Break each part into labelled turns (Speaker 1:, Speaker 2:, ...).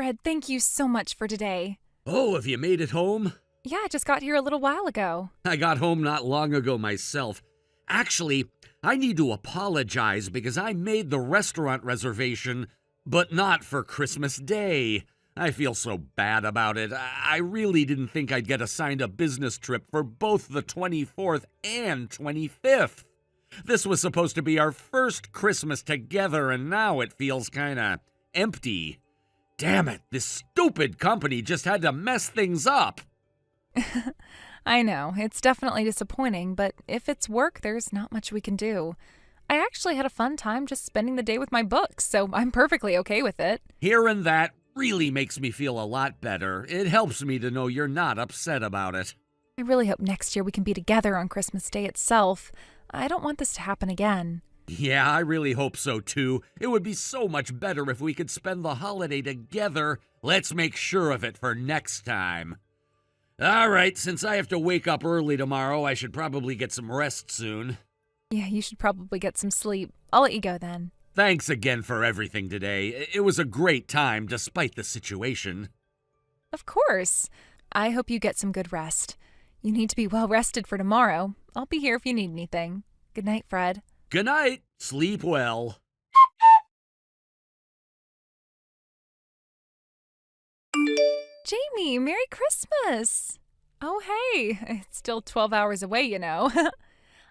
Speaker 1: Fred, thank you so much for today.
Speaker 2: Oh, have you made it home?
Speaker 1: Yeah, I just got here a little while ago.
Speaker 2: I got home not long ago myself. Actually, I need to apologize because I made the restaurant reservation, but not for Christmas Day. I feel so bad about it. I really didn't think I'd get assigned a business trip for both the 24th and 25th. This was supposed to be our first Christmas together, and now it feels kinda empty. Damn it, this stupid company just had to mess things up.
Speaker 1: I know, it's definitely disappointing, but if it's work, there's not much we can do. I actually had a fun time just spending the day with my books, so I'm perfectly okay with it.
Speaker 2: Hearing that really makes me feel a lot better. It helps me to know you're not upset about it.
Speaker 1: I really hope next year we can be together on Christmas Day itself. I don't want this to happen again.
Speaker 2: Yeah, I really hope so too. It would be so much better if we could spend the holiday together. Let's make sure of it for next time. All right, since I have to wake up early tomorrow, I should probably get some rest soon.
Speaker 1: Yeah, you should probably get some sleep. I'll let you go then.
Speaker 2: Thanks again for everything today. It was a great time despite the situation.
Speaker 1: Of course. I hope you get some good rest. You need to be well rested for tomorrow. I'll be here if you need anything. Good night, Fred.
Speaker 2: Good night. Sleep well.
Speaker 1: Jamie, Merry Christmas! Oh, hey, it's still 12 hours away, you know.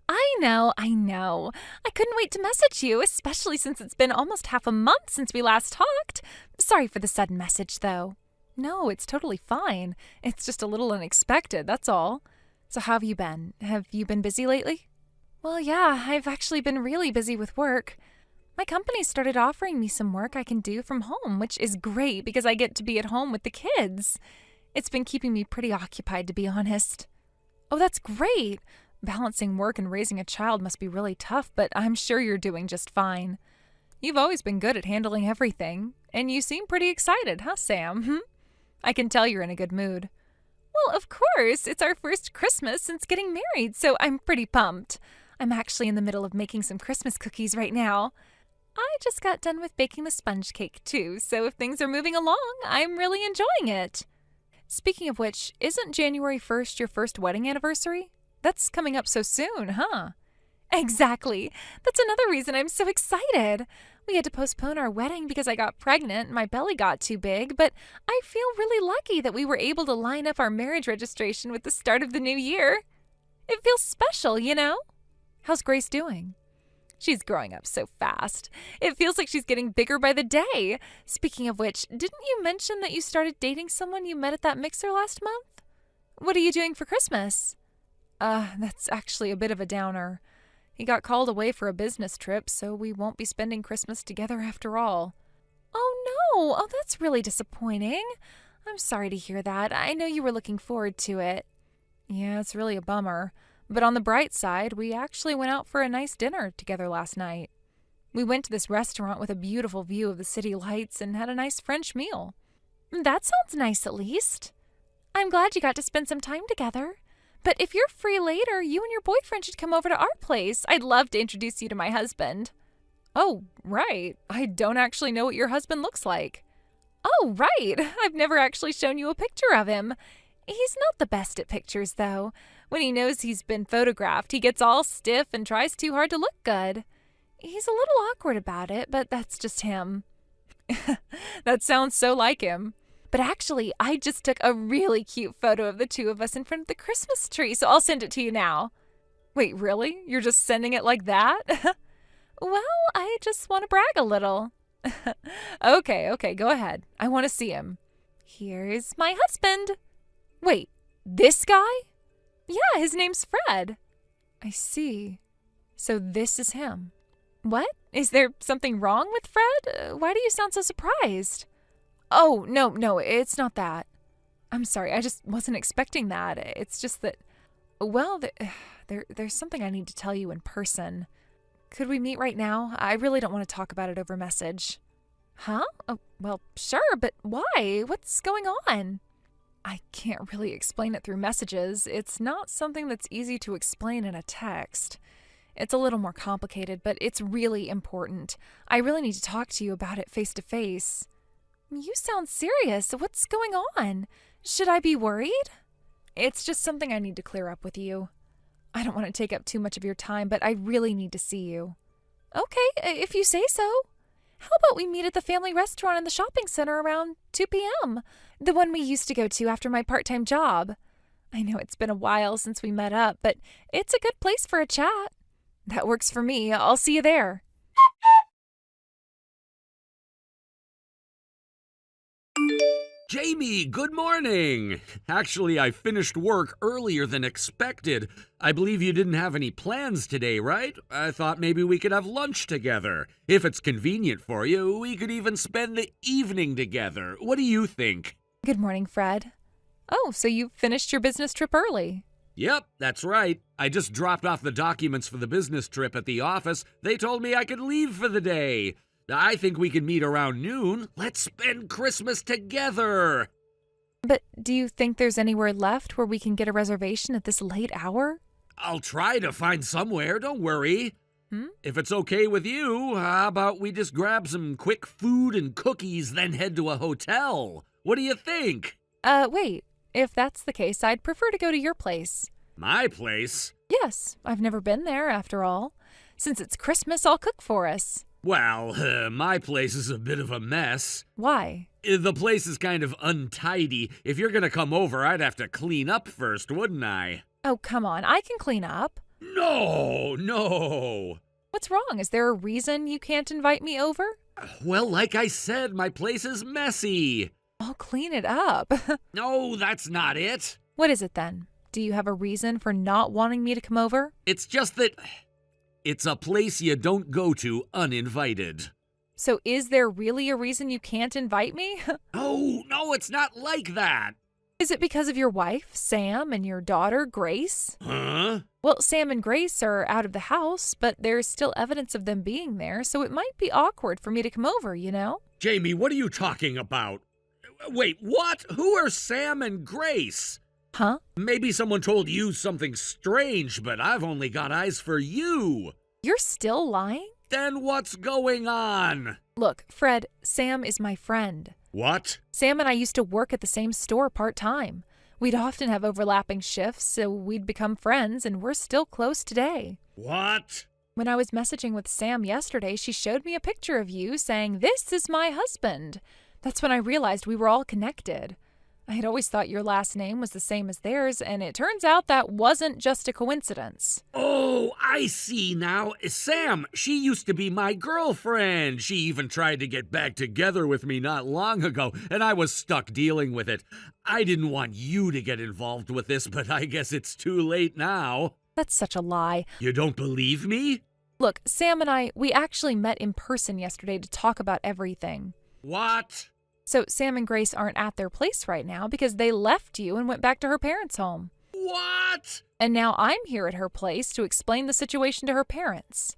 Speaker 1: I know. I couldn't wait to message you, especially since it's been almost half a month since we last talked. Sorry for the sudden message, though. No, it's totally fine. It's just a little unexpected, that's all. So how have you been? Have you been busy lately? Well, yeah, I've actually been really busy with work. My company started offering me some work I can do from home, which is great because I get to be at home with the kids. It's been keeping me pretty occupied, to be honest. Oh, that's great. Balancing work and raising a child must be really tough, but I'm sure you're doing just fine. You've always been good at handling everything, and you seem pretty excited, huh, Sam? I can tell you're in a good mood. Well, of course, it's our first Christmas since getting married, so I'm pretty pumped. I'm actually in the middle of making some Christmas cookies right now. I just got done with baking the sponge cake, too, so if things are moving along, I'm really enjoying it. Speaking of which, isn't January 1st your first wedding anniversary? That's coming up so soon, huh? Exactly. That's another reason I'm so excited. We had to postpone our wedding because I got pregnant and my belly got too big, but I feel really lucky that we were able to line up our marriage registration with the start of the new year. It feels special, you know? How's Grace doing? She's growing up so fast. It feels like she's getting bigger by the day. Speaking of which, didn't you mention that you started dating someone you met at that mixer last month? What are you doing for Christmas? That's actually a bit of a downer. He got called away for a business trip, so we won't be spending Christmas together after all. Oh no! Oh, that's really disappointing. I'm sorry to hear that. I know you were looking forward to it. Yeah, it's really a bummer. But on the bright side, we actually went out for a nice dinner together last night. We went to this restaurant with a beautiful view of the city lights and had a nice French meal. That sounds nice, at least. I'm glad you got to spend some time together. But if you're free later, you and your boyfriend should come over to our place. I'd love to introduce you to my husband. Oh, right. I don't actually know what your husband looks like. Oh, right. I've never actually shown you a picture of him. He's not the best at pictures, though. When he knows he's been photographed, he gets all stiff and tries too hard to look good. He's a little awkward about it, but that's just him. That sounds so like him. But actually, I just took a really cute photo of the two of us in front of the Christmas tree, so I'll send it to you now. Wait, really? You're just sending it like that? Well, I just want to brag a little. Okay, go ahead. I want to see him. Here's my husband. Wait, this guy? Yeah, his name's Fred. I see. So this is him. What? Is there something wrong with Fred? Why do you sound so surprised? Oh, no, it's not that. I'm sorry, I just wasn't expecting that. It's just that, well, there's something I need to tell you in person. Could we meet right now? I really don't want to talk about it over message. Huh? Oh, well, sure, but why? What's going on? I can't really explain it through messages. It's not something that's easy to explain in a text. It's a little more complicated, but it's really important. I really need to talk to you about it face to face. You sound serious. What's going on? Should I be worried? It's just something I need to clear up with you. I don't want to take up too much of your time, but I really need to see you. Okay, if you say so. How about we meet at the family restaurant in the shopping center around 2 p.m., the one we used to go to after my part-time job? I know it's been a while since we met up, but it's a good place for a chat. That works for me. I'll see you there.
Speaker 2: Jamie, good morning. Actually, I finished work earlier than expected. I believe you didn't have any plans today, right? I thought maybe we could have lunch together. If it's convenient for you, we could even spend the evening together. What do you think?
Speaker 1: Good morning, Fred. Oh, so you finished your business trip early.
Speaker 2: Yep, that's right. I just dropped off the documents for the business trip at the office. They told me I could leave for the day. I think we can meet around noon. Let's spend Christmas together.
Speaker 1: But do you think there's anywhere left where we can get a reservation at this late hour?
Speaker 2: I'll try to find somewhere, don't worry. If it's okay with you, how about we just grab some quick food and cookies, then head to a hotel? What do you think?
Speaker 1: Wait. If that's the case, I'd prefer to go to your place.
Speaker 2: My place?
Speaker 1: Yes, I've never been there, after all. Since it's Christmas, I'll cook for us.
Speaker 2: Well, my place is a bit of a mess.
Speaker 1: Why?
Speaker 2: The place is kind of untidy. If you're gonna come over, I'd have to clean up first, wouldn't I?
Speaker 1: Oh, come on, I can clean up.
Speaker 2: No.
Speaker 1: What's wrong? Is there a reason you can't invite me over?
Speaker 2: Well, like I said, my place is messy.
Speaker 1: I'll clean it up.
Speaker 2: No, that's not it.
Speaker 1: What is it then? Do you have a reason for not wanting me to come over?
Speaker 2: It's just that it's a place you don't go to uninvited.
Speaker 1: So is there really a reason you can't invite me?
Speaker 2: Oh, no, it's not like that.
Speaker 1: Is it because of your wife, Sam, and your daughter, Grace?
Speaker 2: Huh?
Speaker 1: Well, Sam and Grace are out of the house, but there's still evidence of them being there, so it might be awkward for me to come over, you know?
Speaker 2: Jamie, what are you talking about? Wait, what? Who are Sam and Grace?
Speaker 1: Huh?
Speaker 2: Maybe someone told you something strange, but I've only got eyes for you.
Speaker 1: You're still lying?
Speaker 2: Then what's going on?
Speaker 1: Look, Fred, Sam is my friend.
Speaker 2: What?
Speaker 1: Sam and I used to work at the same store part-time. We'd often have overlapping shifts, so we'd become friends, and we're still close today.
Speaker 2: What?
Speaker 1: When I was messaging with Sam yesterday, she showed me a picture of you saying, "This is my husband." That's when I realized we were all connected. I had always thought your last name was the same as theirs, and it turns out that wasn't just a coincidence.
Speaker 2: Oh, I see now. Sam, she used to be my girlfriend. She even tried to get back together with me not long ago, and I was stuck dealing with it. I didn't want you to get involved with this, but I guess it's too late now.
Speaker 1: That's such a lie.
Speaker 2: You don't believe me?
Speaker 1: Look, Sam and we actually met in person yesterday to talk about everything.
Speaker 2: What?
Speaker 1: So Sam and Grace aren't at their place right now because they left you and went back to her parents' home.
Speaker 2: What?
Speaker 1: And now I'm here at her place to explain the situation to her parents.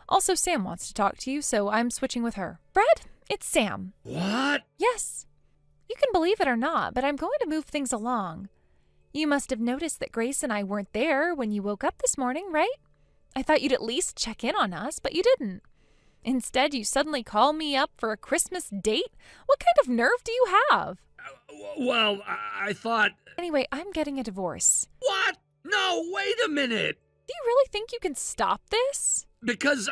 Speaker 1: Also, Sam wants to talk to you, so I'm switching with her. Fred, it's Sam.
Speaker 2: What?
Speaker 1: Yes. You can believe it or not, but I'm going to move things along. You must have noticed that Grace and I weren't there when you woke up this morning, right? I thought you'd at least check in on us, but you didn't. Instead, you suddenly call me up for a Christmas date? What kind of nerve do you have?
Speaker 2: Well, I thought...
Speaker 1: Anyway, I'm getting a divorce.
Speaker 2: What? No, wait a minute.
Speaker 1: Do you really think you can stop this?
Speaker 2: Because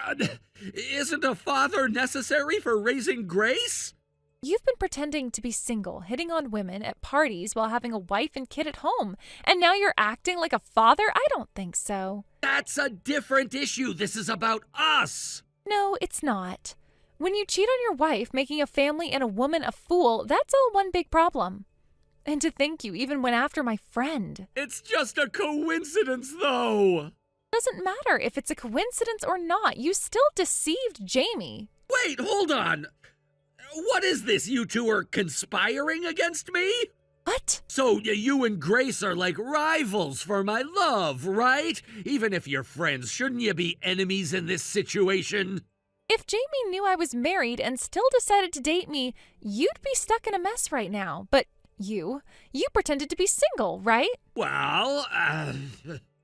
Speaker 2: isn't a father necessary for raising Grace?
Speaker 1: You've been pretending to be single, hitting on women at parties while having a wife and kid at home, and now you're acting like a father? I don't think so.
Speaker 2: That's a different issue. This is about us.
Speaker 1: No, it's not. When you cheat on your wife, making a family and a woman a fool, that's all one big problem. And to think you even went after my friend.
Speaker 2: It's just a coincidence, though.
Speaker 1: Doesn't matter if it's a coincidence or not. You still deceived Jamie.
Speaker 2: Wait, hold on. What is this? You two are conspiring against me?
Speaker 1: What?
Speaker 2: So you and Grace are like rivals for my love, right? Even if you're friends, shouldn't you be enemies in this situation?
Speaker 1: If Jamie knew I was married and still decided to date me, you'd be stuck in a mess right now. But you pretended to be single, right?
Speaker 2: Well,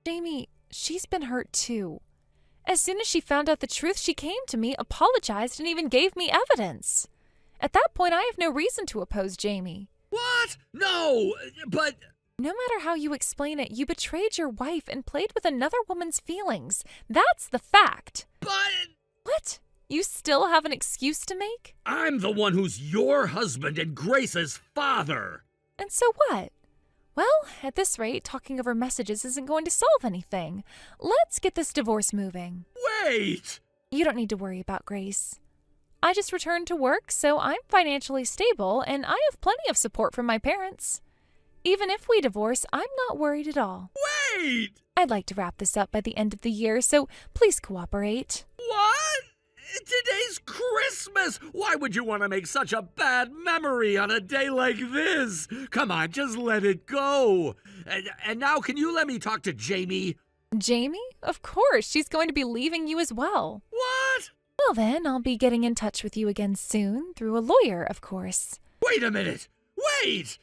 Speaker 1: Jamie, she's been hurt too. As soon as she found out the truth, she came to me, apologized, and even gave me evidence. At that point, I have no reason to oppose Jamie.
Speaker 2: What? No, but...
Speaker 1: No matter how you explain it, you betrayed your wife and played with another woman's feelings. That's the fact.
Speaker 2: But...
Speaker 1: What? You still have an excuse to make?
Speaker 2: I'm the one who's your husband and Grace's father.
Speaker 1: And so what? Well, at this rate, talking over messages isn't going to solve anything. Let's get this divorce moving.
Speaker 2: Wait!
Speaker 1: You don't need to worry about Grace. I just returned to work, so I'm financially stable, and I have plenty of support from my parents. Even if we divorce, I'm not worried at all.
Speaker 2: Wait!
Speaker 1: I'd like to wrap this up by the end of the year, so please cooperate.
Speaker 2: What? Today's Christmas! Why would you want to make such a bad memory on a day like this? Come on, just let it go. And now can you let me talk to Jamie?
Speaker 1: Jamie? Of course, she's going to be leaving you as well.
Speaker 2: What?
Speaker 1: Well then, I'll be getting in touch with you again soon, through a lawyer, of course.
Speaker 2: Wait a minute! Wait!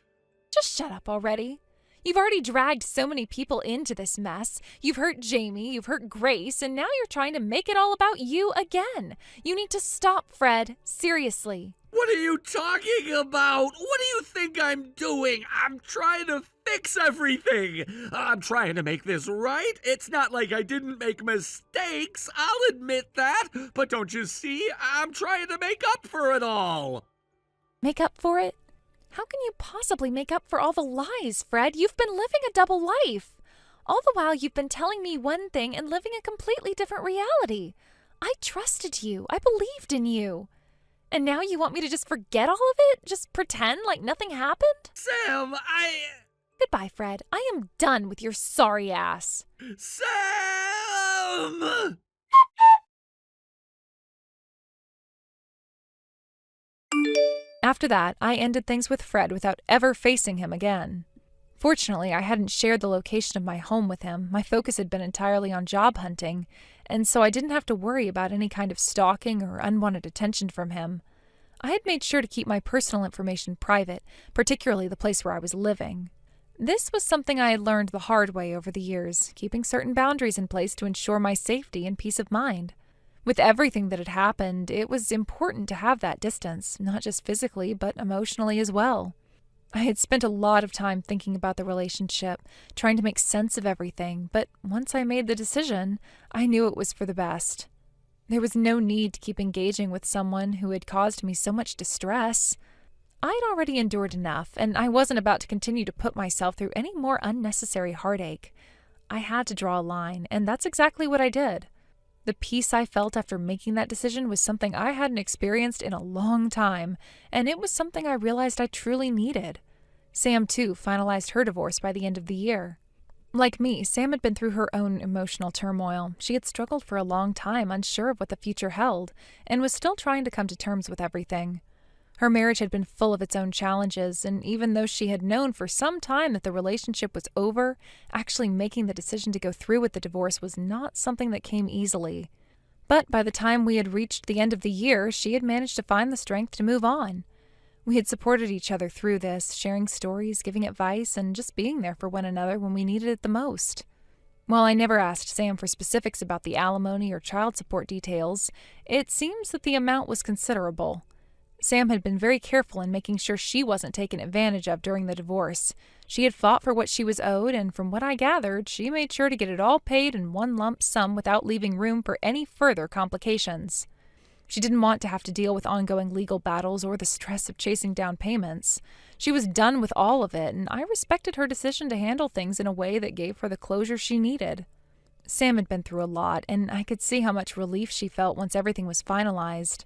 Speaker 1: Just shut up already. You've already dragged so many people into this mess. You've hurt Jamie, you've hurt Grace, and now you're trying to make it all about you again. You need to stop, Fred. Seriously.
Speaker 2: What are you talking about? What do you think I'm doing? I'm trying to fix everything. I'm trying to make this right. It's not like I didn't make mistakes. I'll admit that. But don't you see? I'm trying to make up for it all.
Speaker 1: Make up for it? How can you possibly make up for all the lies, Fred? You've been living a double life. All the while you've been telling me one thing and living a completely different reality. I trusted you. I believed in you. And now you want me to just forget all of it? Just pretend like nothing happened?
Speaker 2: Sam,
Speaker 1: Goodbye, Fred. I am done with your sorry ass.
Speaker 2: Sam!
Speaker 1: After that, I ended things with Fred without ever facing him again. Fortunately, I hadn't shared the location of my home with him. My focus had been entirely on job hunting, and so I didn't have to worry about any kind of stalking or unwanted attention from him. I had made sure to keep my personal information private, particularly the place where I was living. This was something I had learned the hard way over the years, keeping certain boundaries in place to ensure my safety and peace of mind. With everything that had happened, it was important to have that distance, not just physically, but emotionally as well. I had spent a lot of time thinking about the relationship, trying to make sense of everything, but once I made the decision, I knew it was for the best. There was no need to keep engaging with someone who had caused me so much distress. I'd already endured enough, and I wasn't about to continue to put myself through any more unnecessary heartache. I had to draw a line, and that's exactly what I did. The peace I felt after making that decision was something I hadn't experienced in a long time, and it was something I realized I truly needed. Sam, too, finalized her divorce by the end of the year. Like me, Sam had been through her own emotional turmoil. She had struggled for a long time, unsure of what the future held, and was still trying to come to terms with everything. Her marriage had been full of its own challenges, and even though she had known for some time that the relationship was over, actually making the decision to go through with the divorce was not something that came easily. But by the time we had reached the end of the year, she had managed to find the strength to move on. We had supported each other through this, sharing stories, giving advice, and just being there for one another when we needed it the most. While I never asked Sam for specifics about the alimony or child support details, it seems that the amount was considerable. Sam had been very careful in making sure she wasn't taken advantage of during the divorce. She had fought for what she was owed, and from what I gathered, she made sure to get it all paid in one lump sum without leaving room for any further complications. She didn't want to have to deal with ongoing legal battles or the stress of chasing down payments. She was done with all of it, and I respected her decision to handle things in a way that gave her the closure she needed. Sam had been through a lot, and I could see how much relief she felt once everything was finalized.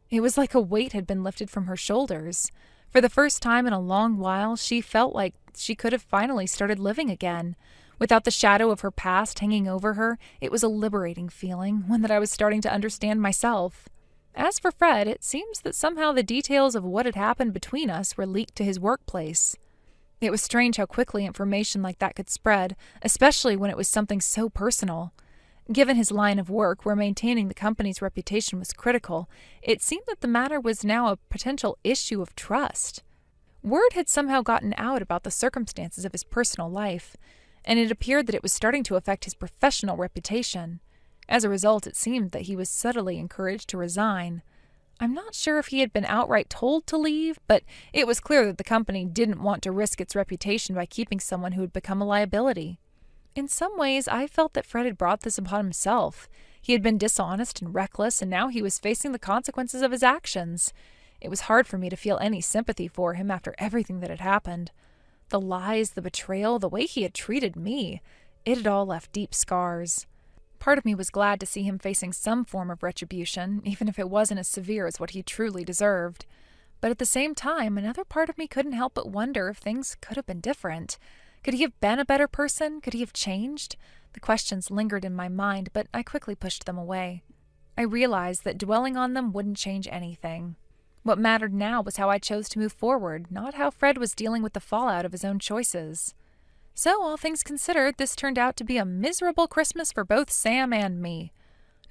Speaker 1: It was like a weight had been lifted from her shoulders. For the first time in a long while, she felt like she could have finally started living again. Without the shadow of her past hanging over her, it was a liberating feeling, one that I was starting to understand myself. As for Fred, it seems that somehow the details of what had happened between us were leaked to his workplace. It was strange how quickly information like that could spread, especially when it was something so personal. Given his line of work, where maintaining the company's reputation was critical, it seemed that the matter was now a potential issue of trust. Word had somehow gotten out about the circumstances of his personal life, and it appeared that it was starting to affect his professional reputation. As a result, it seemed that he was subtly encouraged to resign. I'm not sure if he had been outright told to leave, but it was clear that the company didn't want to risk its reputation by keeping someone who had become a liability. In some ways, I felt that Fred had brought this upon himself. He had been dishonest and reckless, and now he was facing the consequences of his actions. It was hard for me to feel any sympathy for him after everything that had happened. The lies, the betrayal, the way he had treated me, it had all left deep scars. Part of me was glad to see him facing some form of retribution, even if it wasn't as severe as what he truly deserved. But at the same time, another part of me couldn't help but wonder if things could have been different. Could he have been a better person? Could he have changed? The questions lingered in my mind, but I quickly pushed them away. I realized that dwelling on them wouldn't change anything. What mattered now was how I chose to move forward, not how Fred was dealing with the fallout of his own choices. So, all things considered, this turned out to be a miserable Christmas for both Sam and me.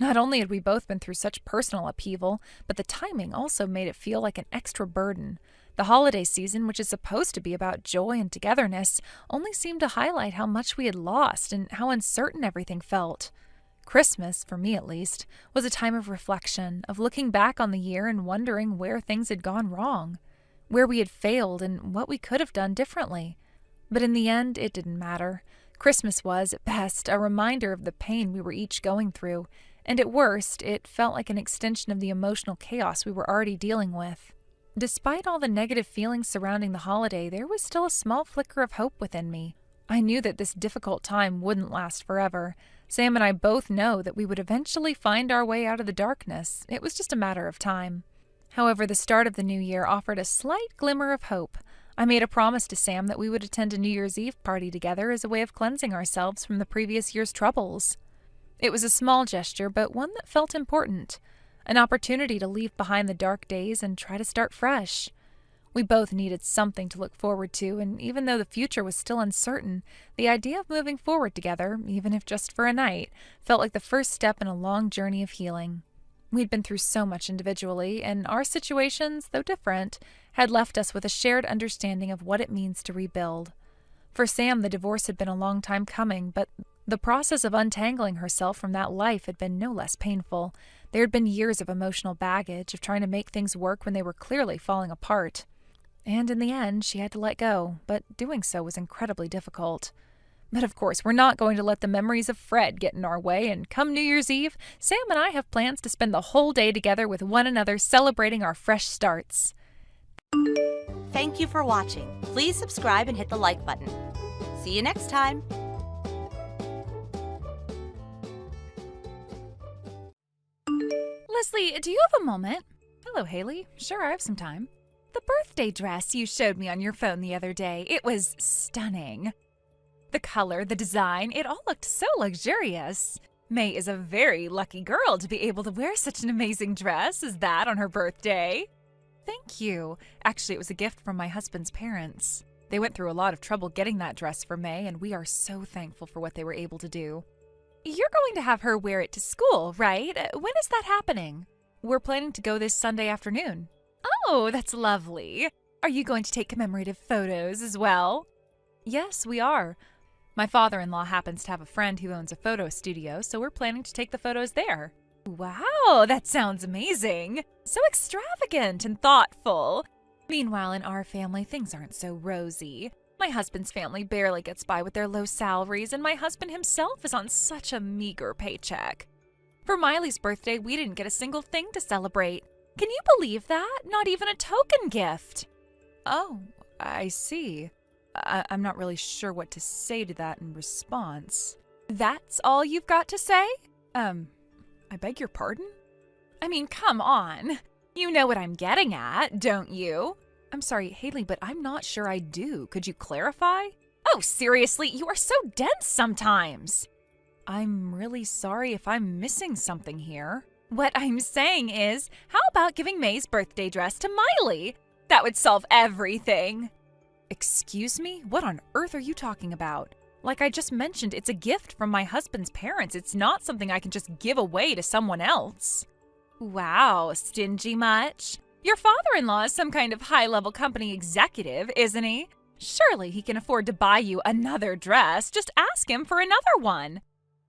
Speaker 1: Not only had we both been through such personal upheaval, but the timing also made it feel like an extra burden. The holiday season, which is supposed to be about joy and togetherness, only seemed to highlight how much we had lost and how uncertain everything felt. Christmas, for me at least, was a time of reflection, of looking back on the year and wondering where things had gone wrong, where we had failed and what we could have done differently. But in the end, it didn't matter. Christmas was, at best, a reminder of the pain we were each going through, and at worst, it felt like an extension of the emotional chaos we were already dealing with. Despite all the negative feelings surrounding the holiday, there was still a small flicker of hope within me. I knew that this difficult time wouldn't last forever. Sam and I both know that we would eventually find our way out of the darkness. It was just a matter of time. However, the start of the new year offered a slight glimmer of hope. I made a promise to Sam that we would attend a New Year's Eve party together as a way of cleansing ourselves from the previous year's troubles. It was a small gesture, but one that felt important. An opportunity to leave behind the dark days and try to start fresh. We both needed something to look forward to, and even though the future was still uncertain, the idea of moving forward together, even if just for a night, felt like the first step in a long journey of healing. We'd been through so much individually, and our situations, though different, had left us with a shared understanding of what it means to rebuild. For Sam, the divorce had been a long time coming, but the process of untangling herself from that life had been no less painful. There had been years of emotional baggage, of trying to make things work when they were clearly falling apart. And in the end, she had to let go, but doing so was incredibly difficult. But of course, we're not going to let the memories of Fred get in our way, and come New Year's Eve, Sam and I have plans to spend the whole day together with one another celebrating our fresh starts.
Speaker 3: Thank you for watching. Please subscribe and hit the like button. See you next time.
Speaker 1: Leslie, do you have a moment? Hello, Haley. Sure, I have some time. The birthday dress you showed me on your phone the other day, it was stunning. The color, the design, it all looked so luxurious. May is a very lucky girl to be able to wear such an amazing dress as that on her birthday. Thank you. Actually, it was a gift from my husband's parents. They went through a lot of trouble getting that dress for May, and we are so thankful for what they were able to do. You're going to have her wear it to school, right? When is that happening? We're planning to go this Sunday afternoon. Oh, that's lovely. Are you going to take commemorative photos as well? Yes, we are. My father-in-law happens to have a friend who owns a photo studio, so we're planning to take the photos there. Wow, that sounds amazing. So extravagant and thoughtful. Meanwhile, in our family, things aren't so rosy. My husband's family barely gets by with their low salaries, and my husband himself is on such a meager paycheck. For Miley's birthday, we didn't get a single thing to celebrate. Can you believe that? Not even a token gift. Oh, I see. I'm not really sure what to say to that in response. That's all you've got to say? I beg your pardon? I mean, come on. You know what I'm getting at, don't you? I'm sorry, Haley, but I'm not sure I do. Could you clarify? Oh, seriously, you are so dense sometimes. I'm really sorry if I'm missing something here. What I'm saying is, how about giving May's birthday dress to Miley? That would solve everything. Excuse me? What on earth are you talking about? Like I just mentioned, it's a gift from my husband's parents. It's not something I can just give away to someone else. Wow, stingy much? Your father-in-law is some kind of high-level company executive, isn't he? Surely he can afford to buy you another dress. Just ask him for another one.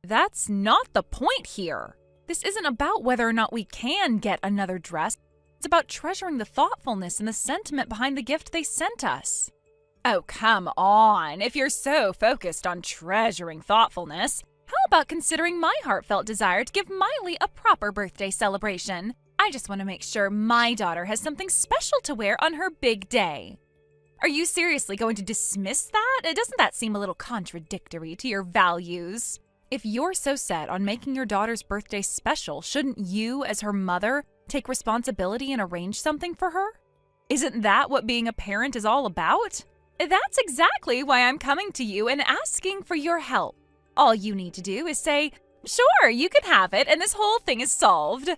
Speaker 1: That's not the point here. This isn't about whether or not we can get another dress. It's about treasuring the thoughtfulness and the sentiment behind the gift they sent us. Oh, come on. If you're so focused on treasuring thoughtfulness, how about considering my heartfelt desire to give Miley a proper birthday celebration? I just want to make sure my daughter has something special to wear on her big day. Are you seriously going to dismiss that? Doesn't that seem a little contradictory to your values? If you're so set on making your daughter's birthday special, shouldn't you, as her mother, take responsibility and arrange something for her? Isn't that what being a parent is all about? That's exactly why I'm coming to you and asking for your help. All you need to do is say, sure, you can have it, and this whole thing is solved.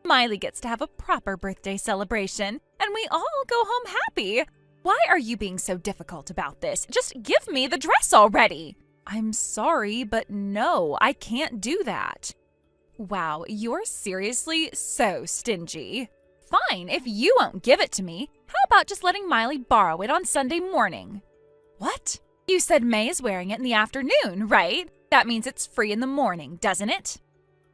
Speaker 1: Miley gets to have a proper birthday celebration, and we all go home happy. Why are you being so difficult about this? Just give me the dress already. I'm sorry, but no, I can't do that. Wow, you're seriously so stingy. Fine, if you won't give it to me, how about just letting Miley borrow it on Sunday morning? What? You said May is wearing it in the afternoon, right? That means it's free in the morning, doesn't it?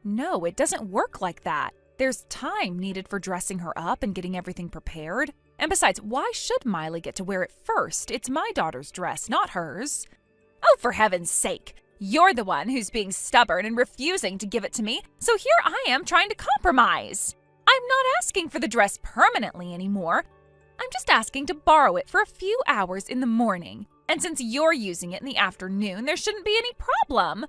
Speaker 1: No, it doesn't work like that. There's time needed for dressing her up and getting everything prepared. And besides, why should Miley get to wear it first? It's my daughter's dress, not hers. Oh, for heaven's sake. You're the one who's being stubborn and refusing to give it to me, so here I am trying to compromise. I'm not asking for the dress permanently anymore. I'm just asking to borrow it for a few hours in the morning. And since you're using it in the afternoon, there shouldn't be any problem.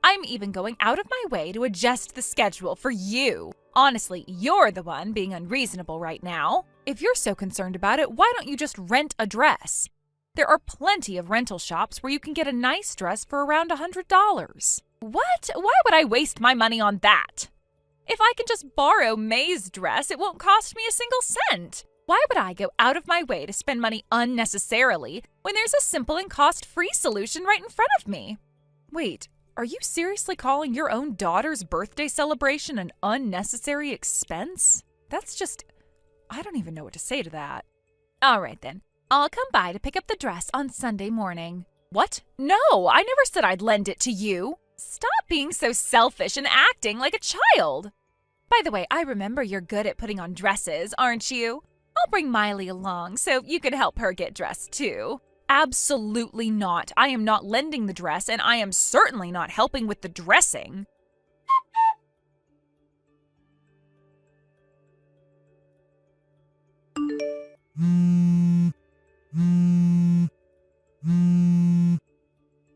Speaker 1: I'm even going out of my way to adjust the schedule for you. Honestly, you're the one being unreasonable right now. If you're so concerned about it, why don't you just rent a dress? There are plenty of rental shops where you can get a nice dress for around $100. What? Why would I waste my money on that? If I can just borrow May's dress, it won't cost me a single cent. Why would I go out of my way to spend money unnecessarily when there's a simple and cost-free solution right in front of me? Wait, are you seriously calling your own daughter's birthday celebration an unnecessary expense? That's just... I don't even know what to say to that. All right then, I'll come by to pick up the dress on Sunday morning. What? No, I never said I'd lend it to you. Stop being so selfish and acting like a child. By the way, I remember you're good at putting on dresses, aren't you? I'll bring Miley along so you can help her get dressed too. Absolutely not. I am not lending the dress, and I am certainly not helping with the dressing.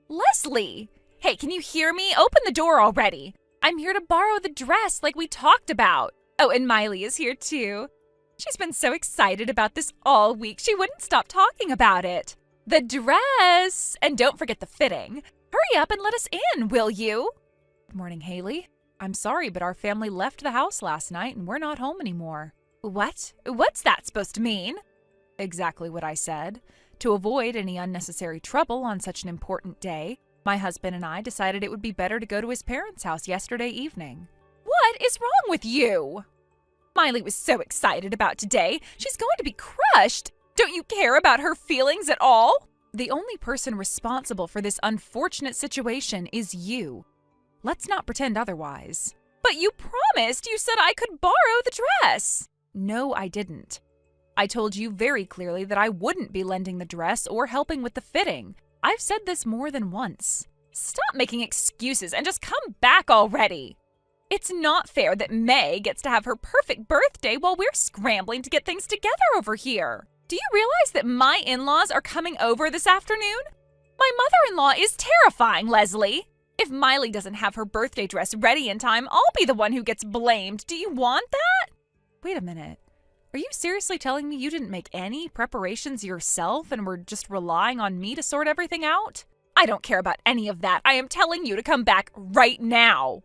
Speaker 1: Leslie! Hey, can you hear me? Open the door already. I'm here to borrow the dress like we talked about. Oh, and Miley is here too. She's been so excited about this all week, she wouldn't stop talking about it. The dress! And don't forget the fitting. Hurry up and let us in, will you? Good morning, Haley. I'm sorry, but our family left the house last night and we're not home anymore. What? What's that supposed to mean? Exactly what I said. To avoid any unnecessary trouble on such an important day, my husband and I decided it would be better to go to his parents' house yesterday evening. What is wrong with you? Miley was so excited about today. She's going to be crushed. Don't you care about her feelings at all? The only person responsible for this unfortunate situation is you. Let's not pretend otherwise. But you promised. You said I could borrow the dress. No, I didn't. I told you very clearly that I wouldn't be lending the dress or helping with the fitting. I've said this more than once. Stop making excuses and just come back already. It's not fair that May gets to have her perfect birthday while we're scrambling to get things together over here. Do you realize that my in-laws are coming over this afternoon? My mother-in-law is terrifying, Leslie. If Miley doesn't have her birthday dress ready in time, I'll be the one who gets blamed. Do you want that? Wait a minute. Are you seriously telling me you didn't make any preparations yourself and were just relying on me to sort everything out? I don't care about any of that. I am telling you to come back right now.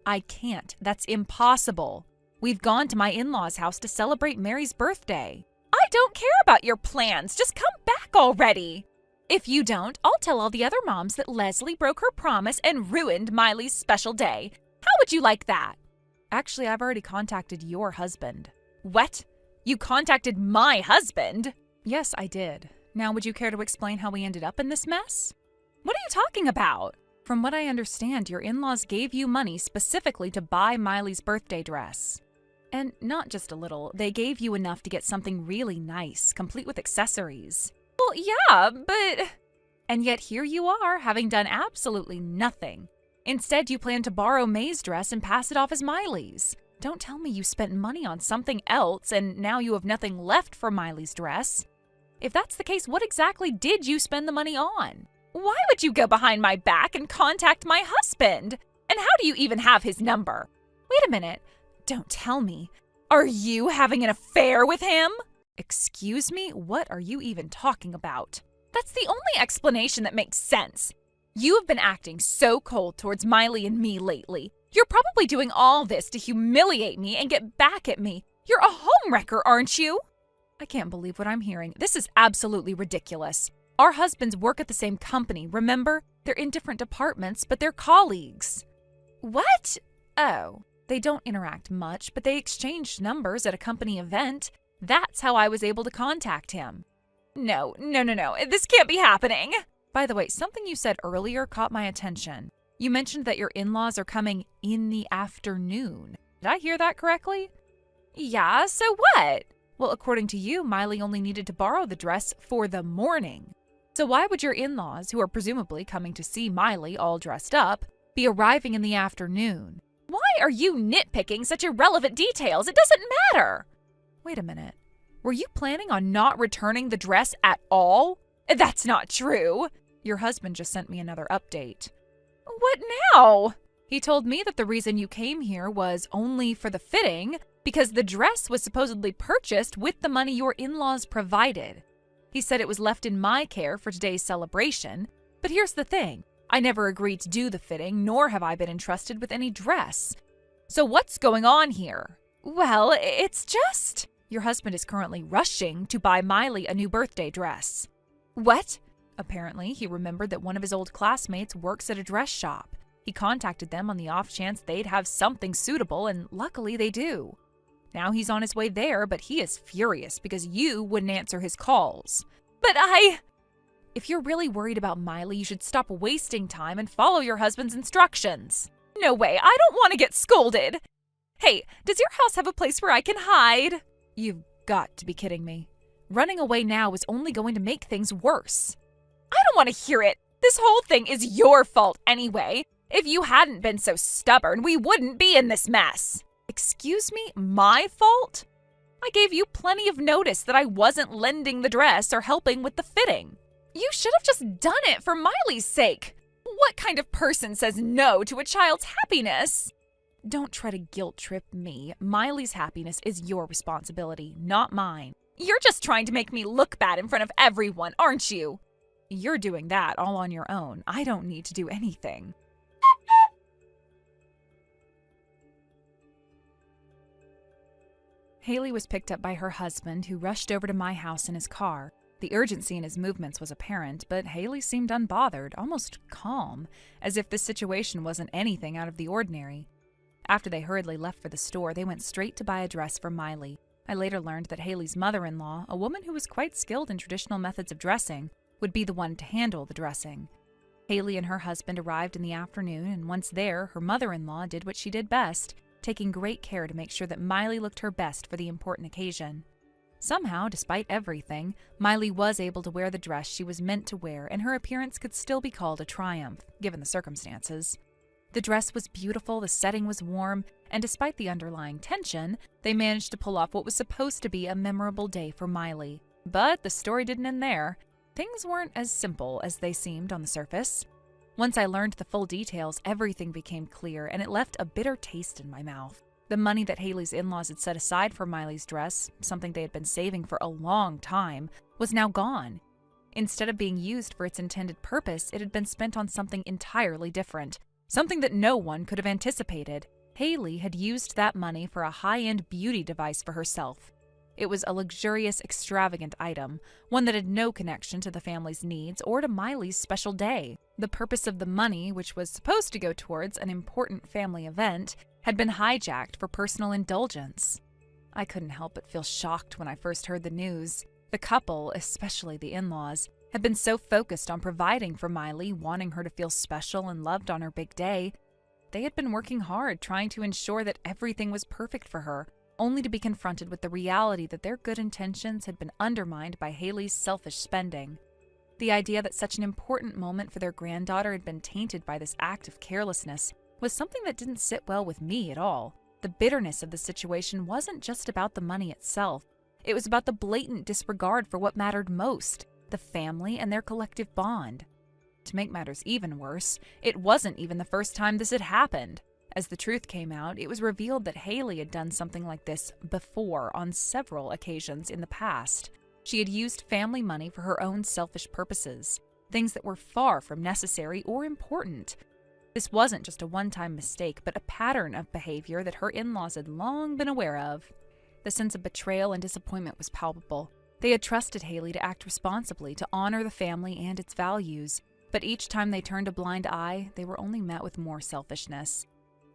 Speaker 1: I can't. That's impossible. We've gone to my in-laws' house to celebrate Mary's birthday. I don't care about your plans. Just come back already. If you don't, I'll tell all the other moms that Leslie broke her promise and ruined Miley's special day. How would you like that? Actually, I've already contacted your husband. What? You contacted my husband? Yes, I did. Now, would you care to explain how we ended up in this mess? What are you talking about? From what I understand, your in-laws gave you money specifically to buy Miley's birthday dress. And not just a little, they gave you enough to get something really nice, complete with accessories. Well, yeah, but... And yet here you are, having done absolutely nothing. Instead, you plan to borrow May's dress and pass it off as Miley's. Don't tell me you spent money on something else and now you have nothing left for Miley's dress. If that's the case, what exactly did you spend the money on? Why would you go behind my back and contact my husband? And how do you even have his number? Wait a minute. Don't tell me. Are you having an affair with him? Excuse me? What are you even talking about? That's the only explanation that makes sense. You have been acting so cold towards Miley and me lately. You're probably doing all this to humiliate me and get back at me. You're a homewrecker, aren't you? I can't believe what I'm hearing. This is absolutely ridiculous. Our husbands work at the same company, remember? They're in different departments, but they're colleagues. What? Oh, they don't interact much, but they exchanged numbers at a company event. That's how I was able to contact him. No. This can't be happening. By the way, something you said earlier caught my attention. You mentioned that your in-laws are coming in the afternoon. Did I hear that correctly? Yeah, so what? Well, according to you, Miley only needed to borrow the dress for the morning. So why would your in-laws, who are presumably coming to see Miley all dressed up, be arriving in the afternoon? Why are you nitpicking such irrelevant details? It doesn't matter. Wait a minute. Were you planning on not returning the dress at all? That's not true. Your husband just sent me another update. What now? He told me that the reason you came here was only for the fitting because the dress was supposedly purchased with the money your in-laws provided. He said it was left in my care for today's celebration, but here's the thing. I never agreed to do the fitting, nor have I been entrusted with any dress. So what's going on here? Well, it's just... Your husband is currently rushing to buy Miley a new birthday dress. What? Apparently, he remembered that one of his old classmates works at a dress shop. He contacted them on the off chance they'd have something suitable, and luckily they do. Now he's on his way there, but he is furious because you wouldn't answer his calls. But If you're really worried about Miley, you should stop wasting time and follow your husband's instructions. No way, I don't want to get scolded. Hey, does your house have a place where I can hide? You've got to be kidding me. Running away now is only going to make things worse. I don't want to hear it. This whole thing is your fault anyway. If you hadn't been so stubborn, we wouldn't be in this mess. Excuse me, my fault? I gave you plenty of notice that I wasn't lending the dress or helping with the fitting. You should have just done it for Miley's sake. What kind of person says no to a child's happiness? Don't try to guilt trip me. Miley's happiness is your responsibility, not mine. You're just trying to make me look bad in front of everyone, aren't you? You're doing that all on your own. I don't need to do anything. Haley was picked up by her husband, who rushed over to my house in his car. The urgency in his movements was apparent, but Haley seemed unbothered, almost calm, as if the situation wasn't anything out of the ordinary. After they hurriedly left for the store, they went straight to buy a dress for Miley. I later learned that Haley's mother-in-law, a woman who was quite skilled in traditional methods of dressing, would be the one to handle the dressing. Haley and her husband arrived in the afternoon, and once there, her mother-in-law did what she did best, taking great care to make sure that Miley looked her best for the important occasion. Somehow, despite everything, Miley was able to wear the dress she was meant to wear, and her appearance could still be called a triumph, given the circumstances. The dress was beautiful, the setting was warm, and despite the underlying tension, they managed to pull off what was supposed to be a memorable day for Miley. But the story didn't end there. Things weren't as simple as they seemed on the surface. Once I learned the full details, everything became clear, and it left a bitter taste in my mouth. The money that Haley's in-laws had set aside for Miley's dress, something they had been saving for a long time, was now gone. Instead of being used for its intended purpose, it had been spent on something entirely different, something that no one could have anticipated. Haley had used that money for a high-end beauty device for herself. It was a luxurious, extravagant item, one that had no connection to the family's needs or to Miley's special day. The purpose of the money, which was supposed to go towards an important family event, had been hijacked for personal indulgence. I couldn't help but feel shocked when I first heard the news. The couple, especially the in-laws, had been so focused on providing for Miley, wanting her to feel special and loved on her big day. They had been working hard trying to ensure that everything was perfect for her, only to be confronted with the reality that their good intentions had been undermined by Haley's selfish spending. The idea that such an important moment for their granddaughter had been tainted by this act of carelessness was something that didn't sit well with me at all. The bitterness of the situation wasn't just about the money itself. It was about the blatant disregard for what mattered most, the family and their collective bond. To make matters even worse, it wasn't even the first time this had happened. As the truth came out, it was revealed that Haley had done something like this before on several occasions in the past. She had used family money for her own selfish purposes, things that were far from necessary or important. This wasn't just a one-time mistake, but a pattern of behavior that her in-laws had long been aware of. The sense of betrayal and disappointment was palpable. They had trusted Haley to act responsibly, to honor the family and its values, but each time they turned a blind eye, they were only met with more selfishness.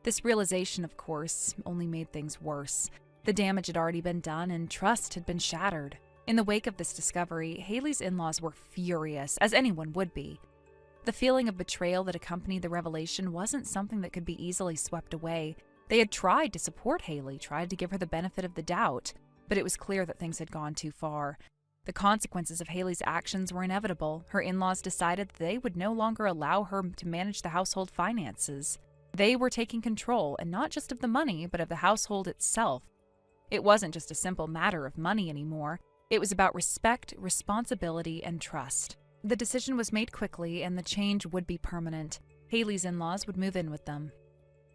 Speaker 1: This realization, of course, only made things worse. The damage had already been done and trust had been shattered. In the wake of this discovery, Haley's in-laws were furious, as anyone would be. The feeling of betrayal that accompanied the revelation wasn't something that could be easily swept away. They had tried to support Haley, tried to give her the benefit of the doubt, but it was clear that things had gone too far. The consequences of Haley's actions were inevitable. Her in-laws decided that they would no longer allow her to manage the household finances. They were taking control, and not just of the money, but of the household itself. It wasn't just a simple matter of money anymore. It was about respect, responsibility, and trust. The decision was made quickly, and the change would be permanent. Haley's in-laws would move in with them.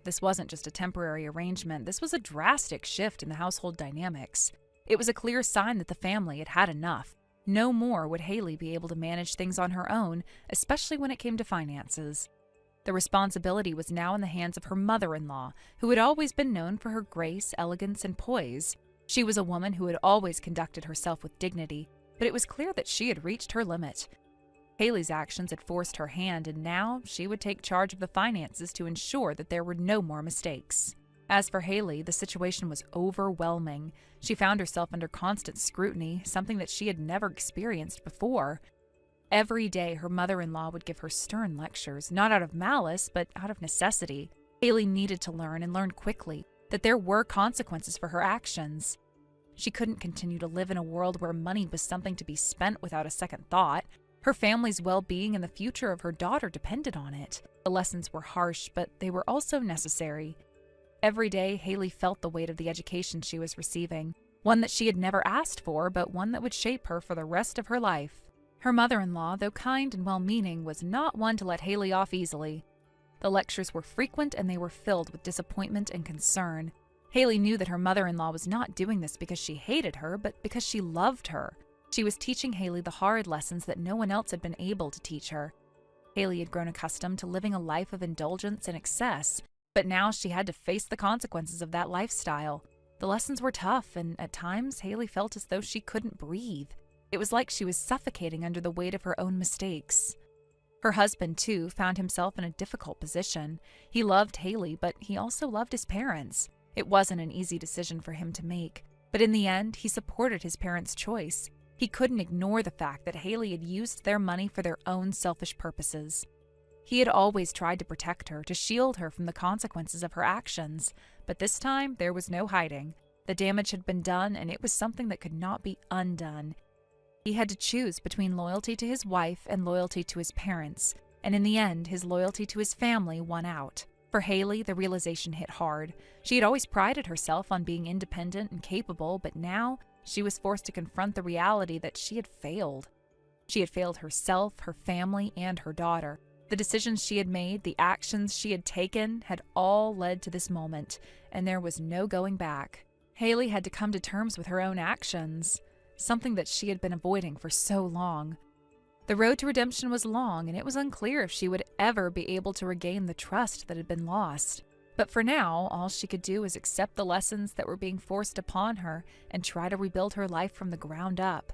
Speaker 1: This wasn't just a temporary arrangement. This was a drastic shift in the household dynamics. It was a clear sign that the family had had enough. No more would Haley be able to manage things on her own, especially when it came to finances. The responsibility was now in the hands of her mother-in-law, who had always been known for her grace, elegance, and poise. She was a woman who had always conducted herself with dignity, but it was clear that she had reached her limit. Haley's actions had forced her hand, and now she would take charge of the finances to ensure that there were no more mistakes. As for Haley, the situation was overwhelming. She found herself under constant scrutiny, something that she had never experienced before. Every day, her mother-in-law would give her stern lectures, not out of malice, but out of necessity. Haley needed to learn, and learn quickly, that there were consequences for her actions. She couldn't continue to live in a world where money was something to be spent without a second thought. Her family's well-being and the future of her daughter depended on it. The lessons were harsh, but they were also necessary. Every day, Haley felt the weight of the education she was receiving, one that she had never asked for, but one that would shape her for the rest of her life. Her mother-in-law, though kind and well-meaning, was not one to let Haley off easily. The lectures were frequent, and they were filled with disappointment and concern. Haley knew that her mother-in-law was not doing this because she hated her, but because she loved her. She was teaching Haley the hard lessons that no one else had been able to teach her. Haley had grown accustomed to living a life of indulgence and excess, but now she had to face the consequences of that lifestyle. The lessons were tough, and at times Haley felt as though she couldn't breathe. It was like she was suffocating under the weight of her own mistakes. Her husband, too, found himself in a difficult position. He loved Haley, but he also loved his parents. It wasn't an easy decision for him to make, but in the end, he supported his parents' choice. He couldn't ignore the fact that Haley had used their money for their own selfish purposes. He had always tried to protect her, to shield her from the consequences of her actions, but this time there was no hiding. The damage had been done, and it was something that could not be undone. He had to choose between loyalty to his wife and loyalty to his parents, and in the end, his loyalty to his family won out. For Haley, the realization hit hard. She had always prided herself on being independent and capable, but now she was forced to confront the reality that she had failed. She had failed herself, her family, and her daughter. The decisions she had made, the actions she had taken, had all led to this moment, and there was no going back. Haley had to come to terms with her own actions, something that she had been avoiding for so long. The road to redemption was long, and it was unclear if she would ever be able to regain the trust that had been lost. But for now, all she could do was accept the lessons that were being forced upon her and try to rebuild her life from the ground up.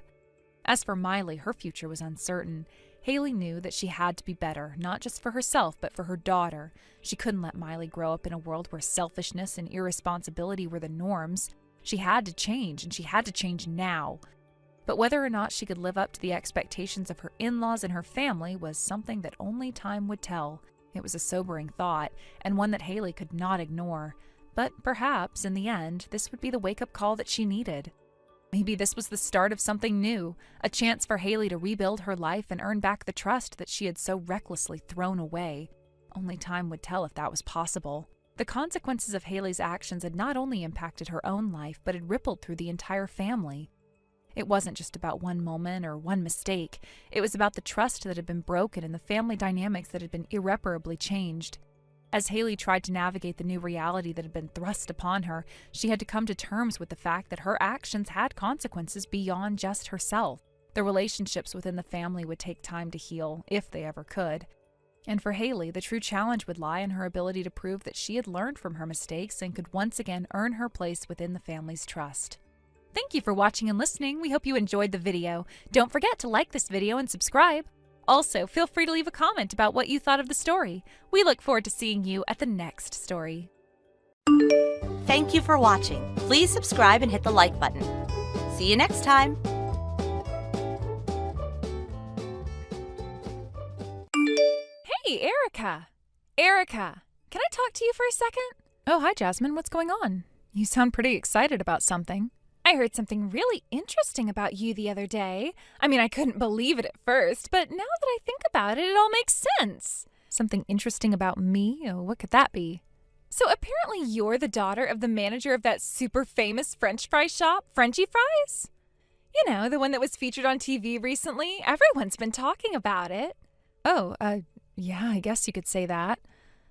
Speaker 1: As for Miley, her future was uncertain. Haley knew that she had to be better, not just for herself, but for her daughter. She couldn't let Miley grow up in a world where selfishness and irresponsibility were the norms. She had to change, and she had to change now. But whether or not she could live up to the expectations of her in-laws and her family was something that only time would tell. It was a sobering thought, and one that Haley could not ignore. But perhaps, in the end, this would be the wake-up call that she needed. Maybe this was the start of something new, a chance for Haley to rebuild her life and earn back the trust that she had so recklessly thrown away. Only time would tell if that was possible. The consequences of Haley's actions had not only impacted her own life, but had rippled through the entire family. It wasn't just about one moment or one mistake. It was about the trust that had been broken and the family dynamics that had been irreparably changed. As Haley tried to navigate the new reality that had been thrust upon her, she had to come to terms with the fact that her actions had consequences beyond just herself. The relationships within the family would take time to heal, if they ever could. And for Haley, the true challenge would lie in her ability to prove that she had learned from her mistakes and could once again earn her place within the family's trust. Thank you for watching and listening. We hope you enjoyed the video. Don't forget to like this video and subscribe. Also, feel free to leave a comment about what you thought of the story. We look forward to seeing you at the next story.
Speaker 3: Thank you for watching. Please subscribe and hit the like button. See you next time.
Speaker 1: Hey, Erica! Erica, can I talk to you for a second? Oh, hi, Jasmine. What's going on? You sound pretty excited about something. I heard something really interesting about you the other day. I mean, I couldn't believe it at first, but now that I think about it, it all makes sense. Something interesting about me? Oh, what could that be? So apparently you're the daughter of the manager of that super famous French fry shop, Frenchy Fries? You know, the one that was featured on TV recently. Everyone's been talking about it. Oh, yeah, I guess you could say that.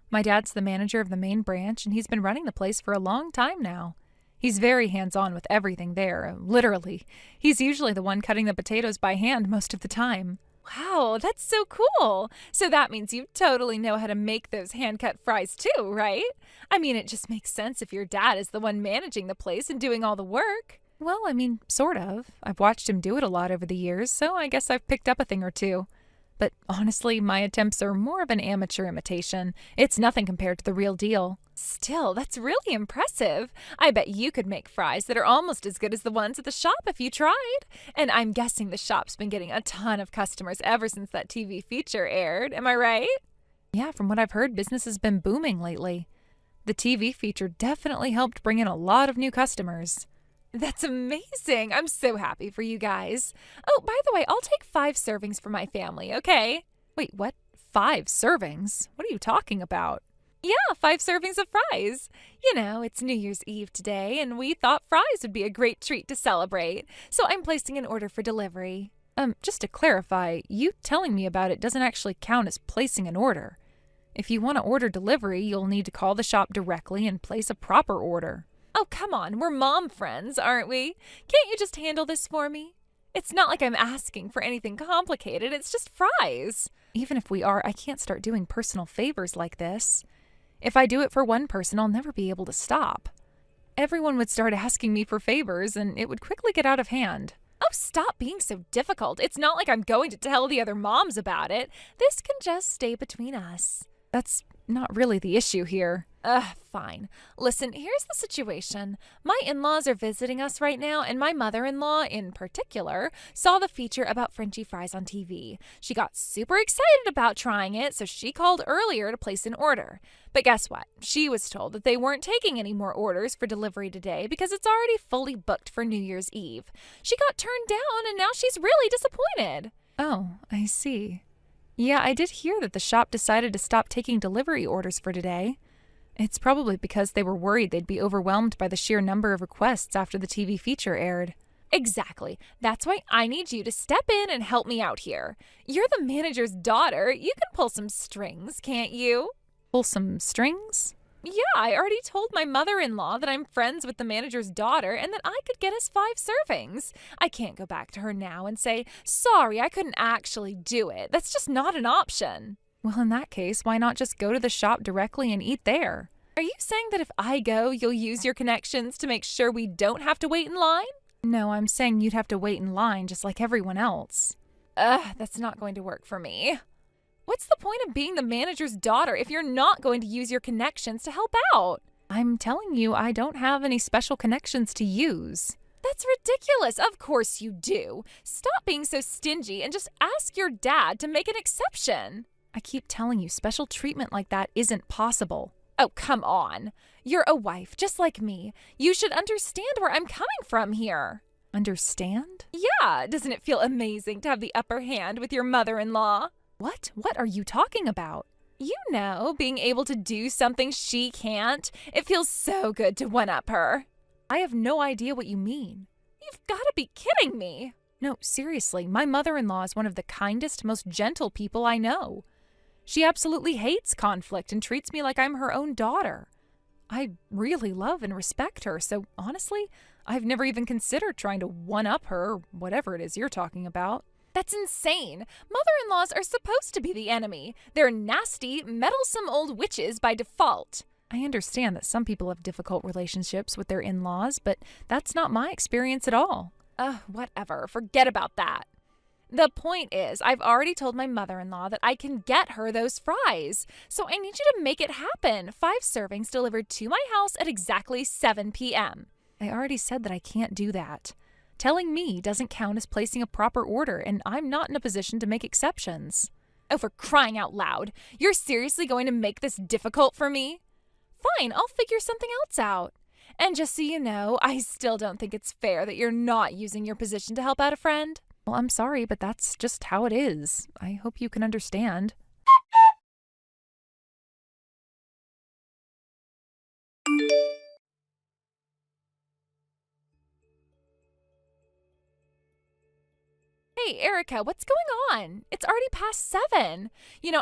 Speaker 1: My dad's the manager of the main branch, and he's been running the place for a long time now. He's very hands-on with everything there, literally. He's usually the one cutting the potatoes by hand most of the time. Wow, that's so cool. So that means you totally know how to make those hand-cut fries too, right? I mean, it just makes sense if your dad is the one managing the place and doing all the work. Well, I mean, sort of. I've watched him do it a lot over the years, so I guess I've picked up a thing or two. But honestly, my attempts are more of an amateur imitation. It's nothing compared to the real deal. Still, that's really impressive. I bet you could make fries that are almost as good as the ones at the shop if you tried. And I'm guessing the shop's been getting a ton of customers ever since that TV feature aired. Am I right? Yeah, from what I've heard, business has been booming lately. The TV feature definitely helped bring in a lot of new customers. That's amazing. I'm so happy for you guys. Oh, by the way, I'll take 5 servings for my family, okay? Wait, what? 5 servings? What are you talking about? Yeah, 5 servings of fries. You know, it's New Year's Eve today, and we thought fries would be a great treat to celebrate. So I'm placing an order for delivery. Just to clarify, you telling me about it doesn't actually count as placing an order. If you want to order delivery, you'll need to call the shop directly and place a proper order. Oh, come on, we're mom friends, aren't we? Can't you just handle this for me? It's not like I'm asking for anything complicated, it's just fries. Even if we are, I can't start doing personal favors like this. If I do it for one person, I'll never be able to stop. Everyone would start asking me for favors, and it would quickly get out of hand. Oh, stop being so difficult. It's not like I'm going to tell the other moms about it. This can just stay between us. That's not really the issue here. Fine. Listen, here's the situation. My in-laws are visiting us right now, and my mother-in-law, in particular, saw the feature about Frenchy Fries on TV. She got super excited about trying it, so she called earlier to place an order. But guess what? She was told that they weren't taking any more orders for delivery today because it's already fully booked for New Year's Eve. She got turned down, and now she's really disappointed. Oh, I see. Yeah, I did hear that the shop decided to stop taking delivery orders for today. It's probably because they were worried they'd be overwhelmed by the sheer number of requests after the TV feature aired. Exactly. That's why I need you to step in and help me out here. You're the manager's daughter. You can pull some strings, can't you? Pull some strings? Yeah, I already told my mother-in-law that I'm friends with the manager's daughter and that I could get us 5 servings. I can't go back to her now and say, sorry, I couldn't actually do it. That's just not an option. Well, in that case, why not just go to the shop directly and eat there? Are you saying that if I go, you'll use your connections to make sure we don't have to wait in line? No, I'm saying you'd have to wait in line just like everyone else. That's not going to work for me. What's the point of being the manager's daughter if you're not going to use your connections to help out? I'm telling you, I don't have any special connections to use. That's ridiculous. Of course you do. Stop being so stingy and just ask your dad to make an exception. I keep telling you, special treatment like that isn't possible. Oh, come on. You're a wife, just like me. You should understand where I'm coming from here. Understand? Yeah, doesn't it feel amazing to have the upper hand with your mother-in-law? What? What are you talking about? You know, being able to do something she can't. It feels so good to one-up her. I have no idea what you mean. You've got to be kidding me. No, seriously, my mother-in-law is one of the kindest, most gentle people I know. She absolutely hates conflict and treats me like I'm her own daughter. I really love and respect her, so honestly, I've never even considered trying to one-up her or whatever it is you're talking about. That's insane. Mother-in-laws are supposed to be the enemy. They're nasty, meddlesome old witches by default. I understand that some people have difficult relationships with their in-laws, but that's not my experience at all. Whatever. Forget about that. The point is, I've already told my mother-in-law that I can get her those fries, so I need you to make it happen. 5 servings delivered to my house at exactly 7 p.m. I already said that I can't do that. Telling me doesn't count as placing a proper order, and I'm not in a position to make exceptions. Oh, for crying out loud. You're seriously going to make this difficult for me? Fine, I'll figure something else out. And just so you know, I still don't think it's fair that you're not using your position to help out a friend. Well, I'm sorry, but that's just how it is. I hope you can understand. Hey, Erica, what's going on? It's already past 7.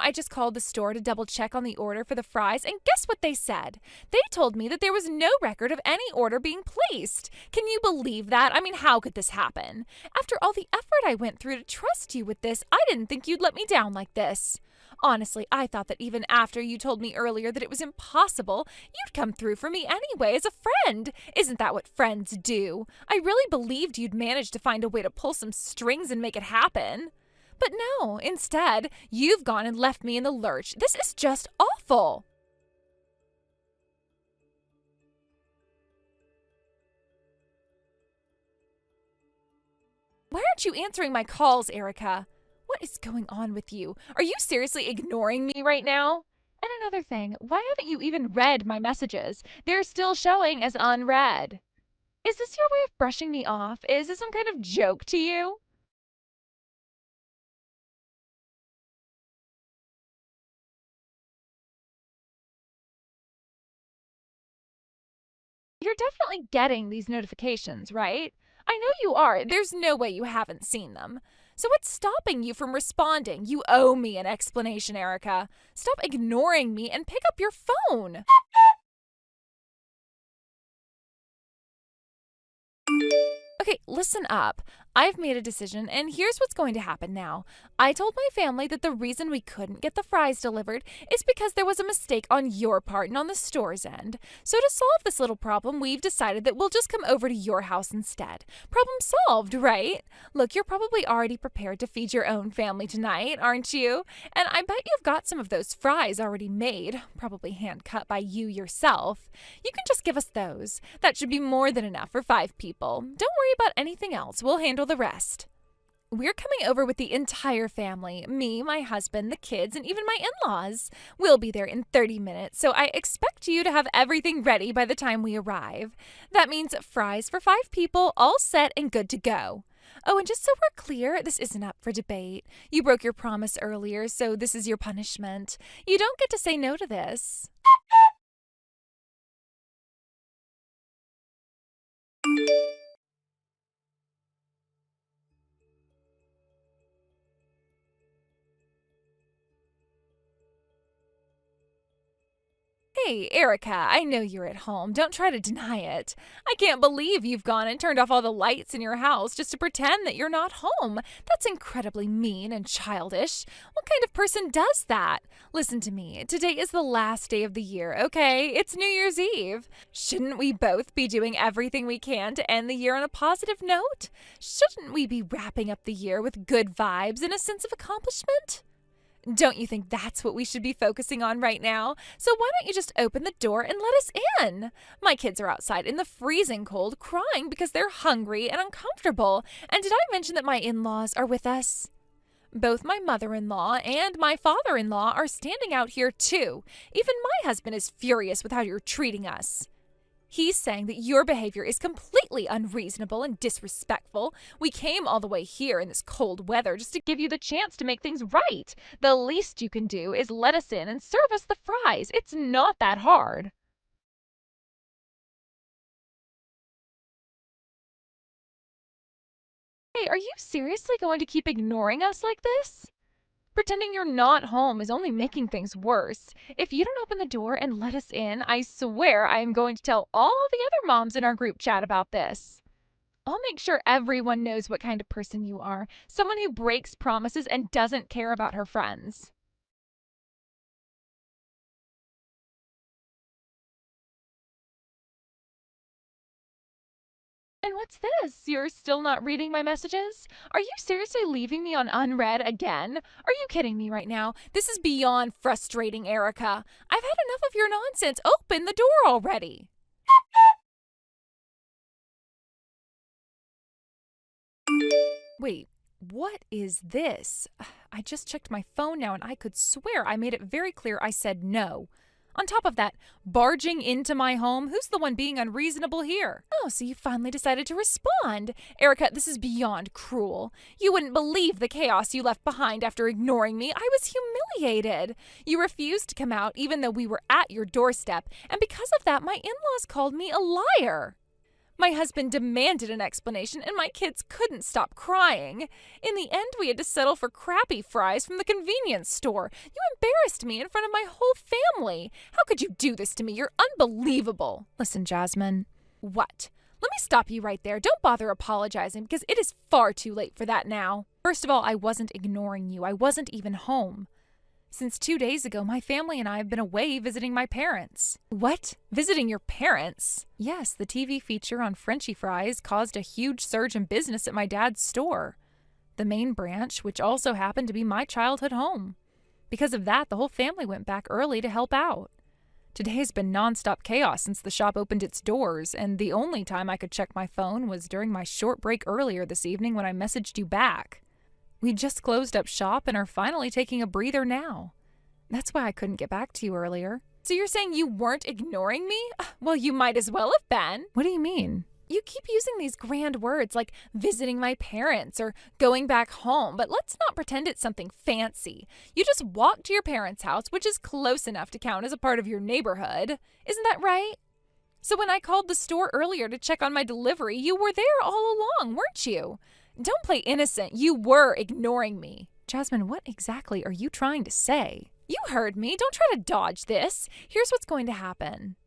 Speaker 1: I just called the store to double check on the order for the fries, and guess what they said? They told me that there was no record of any order being placed. Can you believe that? I mean, how could this happen? After all the effort I went through to trust you with this, I didn't think you'd let me down like this. Honestly, I thought that even after you told me earlier that it was impossible, you'd come through for me anyway as a friend. Isn't that what friends do? I really believed you'd manage to find a way to pull some strings and make it happen. But no, instead, you've gone and left me in the lurch. This is just awful. Why aren't you answering my calls, Erica? What is going on with you? Are you seriously ignoring me right now? And another thing, why haven't you even read my messages? They're still showing as unread. Is this your way of brushing me off? Is this some kind of joke to you? You're definitely getting these notifications, right? I know you are. There's no way you haven't seen them. So what's stopping you from responding? You owe me an explanation, Erica. Stop ignoring me and pick up your phone. Okay, listen up. I've made a decision, and here's what's going to happen now. I told my family that the reason we couldn't get the fries delivered is because there was a mistake on your part and on the store's end. So to solve this little problem, we've decided that we'll just come over to your house instead. Problem solved, right? Look, you're probably already prepared to feed your own family tonight, aren't you? And I bet you've got some of those fries already made, probably hand-cut by you yourself. You can just give us those. That should be more than enough for 5 people. Don't worry about anything else. We'll handle the rest. We're coming over with the entire family. Me, my husband, the kids, and even my in-laws. We'll be there in 30 minutes, so I expect you to have everything ready by the time we arrive. That means fries for 5 people, all set and good to go. Oh, and just so we're clear, this isn't up for debate. You broke your promise earlier, so this is your punishment. You don't get to say no to this. Hey, Erica, I know you're at home. Don't try to deny it. I can't believe you've gone and turned off all the lights in your house just to pretend that you're not home. That's incredibly mean and childish. What kind of person does that? Listen to me. Today is the last day of the year, okay? It's New Year's Eve. Shouldn't we both be doing everything we can to end the year on a positive note? Shouldn't we be wrapping up the year with good vibes and a sense of accomplishment? Don't you think that's what we should be focusing on right now? So why don't you just open the door and let us in? My kids are outside in the freezing cold crying because they're hungry and uncomfortable. And did I mention that my in-laws are with us? Both my mother-in-law and my father-in-law are standing out here too. Even my husband is furious with how you're treating us. He's saying that your behavior is completely unreasonable and disrespectful. We came all the way here in this cold weather just to give you the chance to make things right. The least you can do is let us in and serve us the fries. It's not that hard. Hey, are you seriously going to keep ignoring us like this? Pretending you're not home is only making things worse. If you don't open the door and let us in, I swear I am going to tell all the other moms in our group chat about this. I'll make sure everyone knows what kind of person you are. Someone who breaks promises and doesn't care about her friends. And what's this? You're still not reading my messages? Are you seriously leaving me on unread again? Are you kidding me right now? This is beyond frustrating, Erica. I've had enough of your nonsense. Open the door already. Wait, what is this? I just checked my phone now and I could swear I made it very clear I said no. On top of that, barging into my home, who's the one being unreasonable here? Oh, so you finally decided to respond. Erica, this is beyond cruel. You wouldn't believe the chaos you left behind after ignoring me. I was humiliated. You refused to come out even though we were at your doorstep, and because of that, my in-laws called me a liar. My husband demanded an explanation, and my kids couldn't stop crying. In the end, we had to settle for crappy fries from the convenience store. You embarrassed me in front of my whole family. How could you do this to me? You're unbelievable. Listen, Jasmine. What? Let me stop you right there. Don't bother apologizing because it is far too late for that now. First of all, I wasn't ignoring you. I wasn't even home. Since 2 days ago, my family and I have been away visiting my parents. What? Visiting your parents? Yes, the TV feature on Frenchy fries caused a huge surge in business at my dad's store. The main branch, which also happened to be my childhood home. Because of that, the whole family went back early to help out. Today has been nonstop chaos since the shop opened its doors, and the only time I could check my phone was during my short break earlier this evening when I messaged you back. We just closed up shop and are finally taking a breather now. That's why I couldn't get back to you earlier. So you're saying you weren't ignoring me? Well, you might as well have been. What do you mean? You keep using these grand words like visiting my parents or going back home, but let's not pretend it's something fancy. You just walked to your parents' house, which is close enough to count as a part of your neighborhood. Isn't that right? So when I called the store earlier to check on my delivery, you were there all along, weren't you? Don't play innocent. You were ignoring me. Jasmine, what exactly are you trying to say? You heard me. Don't try to dodge this. Here's what's going to happen.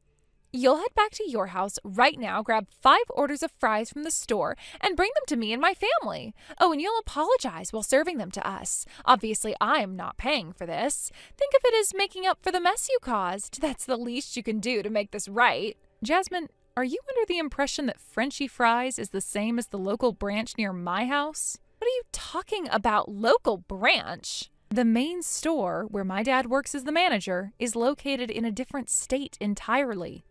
Speaker 1: You'll head back to your house right now, grab 5 orders of fries from the store, and bring them to me and my family. Oh, and you'll apologize while serving them to us. Obviously, I'm not paying for this. Think of it as making up for the mess you caused. That's the least you can do to make this right. Jasmine, are you under the impression that Frenchy Fries is the same as the local branch near my house? What are you talking about, local branch? The main store, where my dad works as the manager, is located in a different state entirely.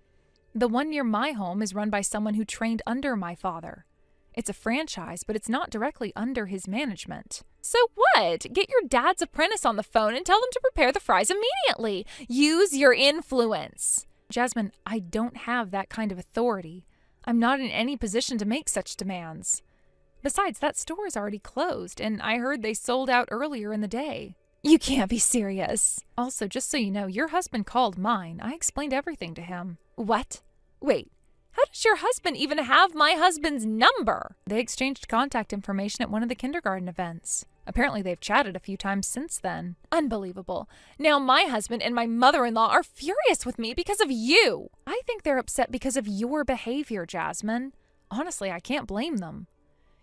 Speaker 1: The one near my home is run by someone who trained under my father. It's a franchise, but it's not directly under his management. So what? Get your dad's apprentice on the phone and tell them to prepare the fries immediately. Use your influence. Jasmine, I don't have that kind of authority. I'm not in any position to make such demands. Besides, that store is already closed, and I heard they sold out earlier in the day. You can't be serious. Also, just so you know, your husband called mine. I explained everything to him. What? Wait, how does your husband even have my husband's number? They exchanged contact information at one of the kindergarten events. Apparently they've chatted a few times since then. Unbelievable. Now my husband and my mother-in-law are furious with me because of you. I think they're upset because of your behavior, Jasmine. Honestly, I can't blame them.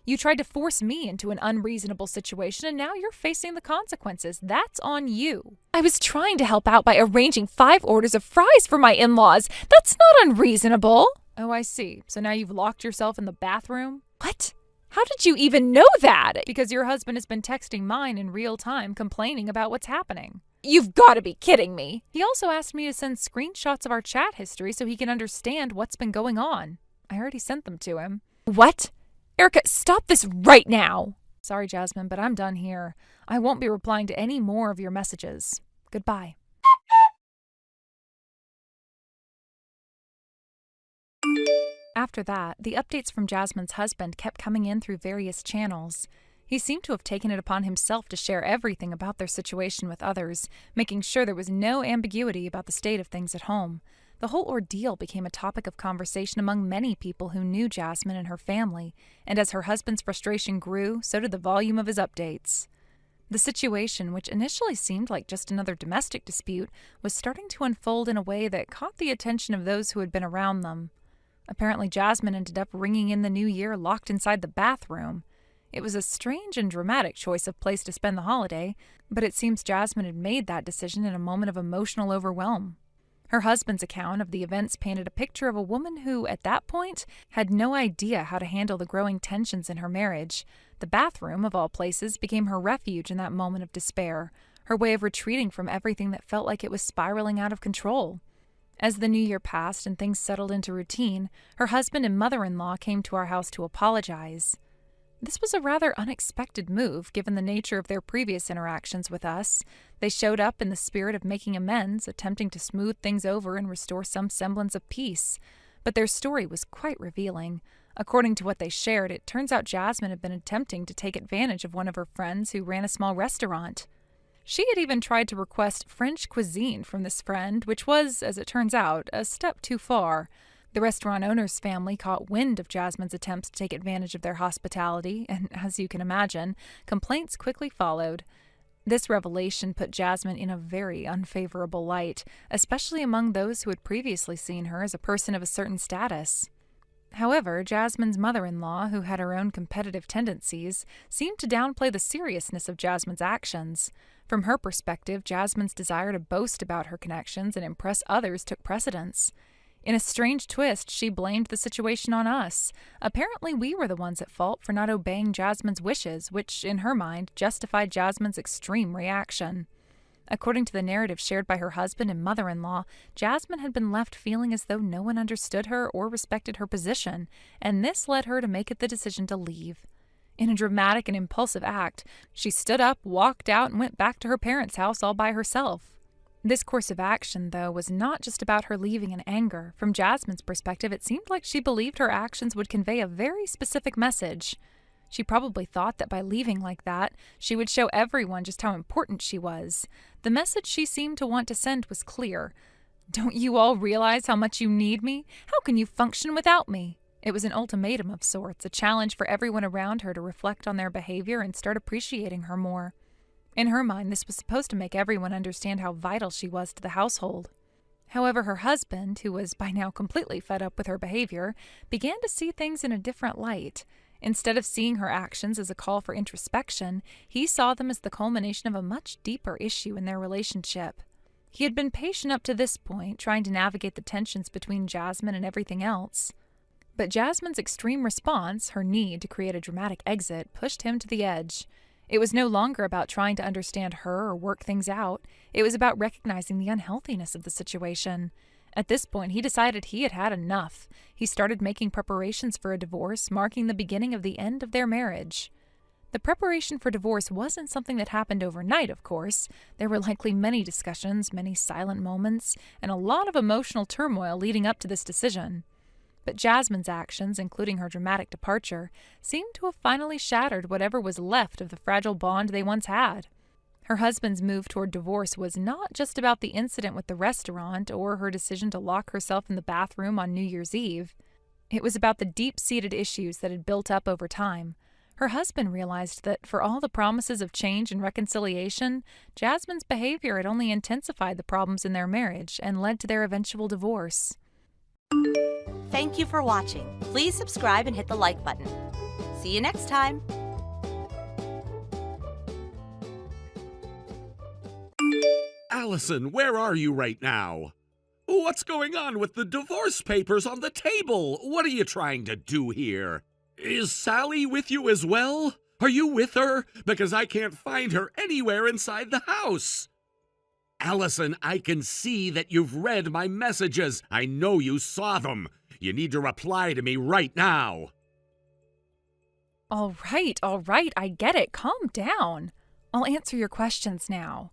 Speaker 1: You tried to force me into an unreasonable situation, and now you're facing the consequences. That's on you. I was trying to help out by arranging 5 orders of fries for my in-laws. That's not unreasonable. Oh, I see. So now you've locked yourself in the bathroom? What? How did you even know that? Because your husband has been texting mine in real time, complaining about what's happening. You've got to be kidding me. He also asked me to send screenshots of our chat history so he can understand what's been going on. I already sent them to him. What? Erica, stop this right now. Sorry, Jasmine, but I'm done here. I won't be replying to any more of your messages. Goodbye. After that, the updates from Jasmine's husband kept coming in through various channels. He seemed to have taken it upon himself to share everything about their situation with others, making sure there was no ambiguity about the state of things at home. The whole ordeal became a topic of conversation among many people who knew Jasmine and her family, and as her husband's frustration grew, so did the volume of his updates. The situation, which initially seemed like just another domestic dispute, was starting to unfold in a way that caught the attention of those who had been around them. Apparently, Jasmine ended up ringing in the new year locked inside the bathroom. It was a strange and dramatic choice of place to spend the holiday, but it seems Jasmine had made that decision in a moment of emotional overwhelm. Her husband's account of the events painted a picture of a woman who, at that point, had no idea how to handle the growing tensions in her marriage. The bathroom, of all places, became her refuge in that moment of despair, her way of retreating from everything that felt like it was spiraling out of control. As the new year passed and things settled into routine, her husband and mother-in-law came to our house to apologize. This was a rather unexpected move, given the nature of their previous interactions with us. They showed up in the spirit of making amends, attempting to smooth things over and restore some semblance of peace. But their story was quite revealing. According to what they shared, it turns out Jasmine had been attempting to take advantage of one of her friends who ran a small restaurant. She had even tried to request French cuisine from this friend, which was, as it turns out, a step too far. The restaurant owner's family caught wind of Jasmine's attempts to take advantage of their hospitality, and as you can imagine, complaints quickly followed. This revelation put Jasmine in a very unfavorable light, especially among those who had previously seen her as a person of a certain status. However, Jasmine's mother-in-law, who had her own competitive tendencies, seemed to downplay the seriousness of Jasmine's actions. From her perspective, Jasmine's desire to boast about her connections and impress others took precedence. In a strange twist, she blamed the situation on us. Apparently, we were the ones at fault for not obeying Jasmine's wishes, which, in her mind, justified Jasmine's extreme reaction. According to the narrative shared by her husband and mother-in-law, Jasmine had been left feeling as though no one understood her or respected her position, and this led her to make the decision to leave. In a dramatic and impulsive act, she stood up, walked out, and went back to her parents' house all by herself. This course of action, though, was not just about her leaving in anger. From Jasmine's perspective, it seemed like she believed her actions would convey a very specific message. She probably thought that by leaving like that, she would show everyone just how important she was. The message she seemed to want to send was clear. Don't you all realize how much you need me? How can you function without me? It was an ultimatum of sorts, a challenge for everyone around her to reflect on their behavior and start appreciating her more. In her mind, this was supposed to make everyone understand how vital she was to the household. However, her husband, who was by now completely fed up with her behavior, began to see things in a different light. Instead of seeing her actions as a call for introspection, he saw them as the culmination of a much deeper issue in their relationship. He had been patient up to this point, trying to navigate the tensions between Jasmine and everything else. But Jasmine's extreme response, her need to create a dramatic exit, pushed him to the edge. It was no longer about trying to understand her or work things out. It was about recognizing the unhealthiness of the situation. At this point, he decided he had had enough. He started making preparations for a divorce, marking the beginning of the end of their marriage. The preparation for divorce wasn't something that happened overnight, of course. There were likely many discussions, many silent moments, and a lot of emotional turmoil leading up to this decision. But Jasmine's actions, including her dramatic departure, seemed to have finally shattered whatever was left of the fragile bond they once had. Her husband's move toward divorce was not just about the incident with the restaurant or her decision to lock herself in the bathroom on New Year's Eve. It was about the deep-seated issues that had built up over time. Her husband realized that for all the promises of change and reconciliation, Jasmine's behavior had only intensified the problems in their marriage and led to their eventual divorce.
Speaker 3: Thank you for watching. Please subscribe and hit the like button. See you next time.
Speaker 2: Allison, where are you right now? What's going on with the divorce papers on the table? What are you trying to do here? Is Sally with you as well? Are you with her? Because I can't find her anywhere inside the house. Allison, I can see that you've read my messages. I know you saw them. You need to reply to me right now.
Speaker 1: All right, I get it. Calm down. I'll answer your questions now.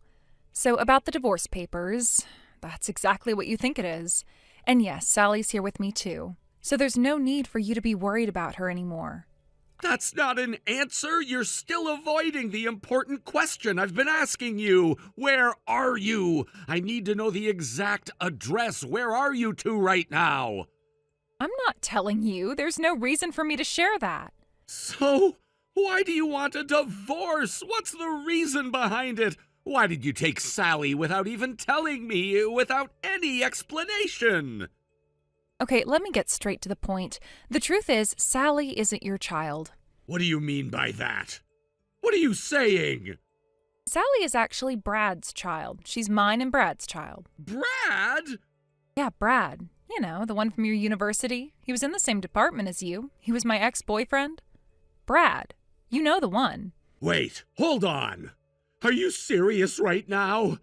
Speaker 1: So, about the divorce papers, that's exactly what you think it is. And yes, Sally's here with me too. So there's no need for you to be worried about her anymore.
Speaker 2: That's not an answer. You're still avoiding the important question I've been asking you. Where are you? I need to know the exact address. Where are you two right now?
Speaker 1: I'm not telling you. There's no reason for me to share that.
Speaker 2: So, why do you want a divorce? What's the reason behind it? Why did you take Sally without even telling me, without any explanation?
Speaker 1: Okay, let me get straight to the point. The truth is, Sally isn't your child.
Speaker 2: What do you mean by that? What are you saying?
Speaker 1: Sally is actually Brad's child. She's mine and Brad's child.
Speaker 2: Brad?
Speaker 1: Yeah, Brad. You know, the one from your university. He was in the same department as you. He was my ex-boyfriend. Brad. You know the one.
Speaker 2: Wait, hold on. Are you serious right now?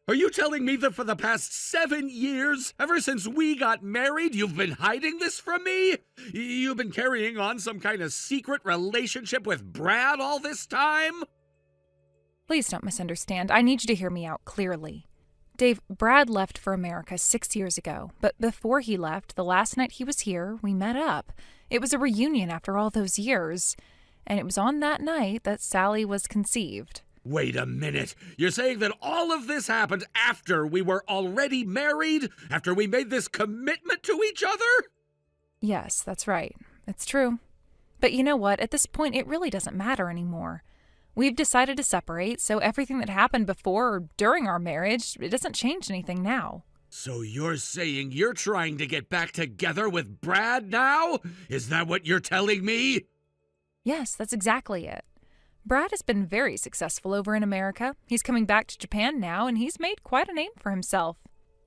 Speaker 2: Are you telling me that for the past 7 years, ever since we got married, you've been hiding this from me? You've been carrying on some kind of secret relationship with Brad all this time?
Speaker 1: Please don't misunderstand. I need you to hear me out clearly. Dave, Brad left for America 6 years ago, but before he left, the last night he was here, we met up. It was a reunion after all those years, and it was on that night that Sally was conceived.
Speaker 2: Wait a minute. You're saying that all of this happened after we were already married? After we made this commitment to each other?
Speaker 1: Yes, that's right. It's true. But you know what? At this point, it really doesn't matter anymore. We've decided to separate, so everything that happened before or during our marriage, it doesn't change anything now.
Speaker 2: So you're saying you're trying to get back together with Brad now? Is that what you're telling me?
Speaker 1: Yes, that's exactly it. Brad has been very successful over in America. He's coming back to Japan now, and he's made quite a name for himself.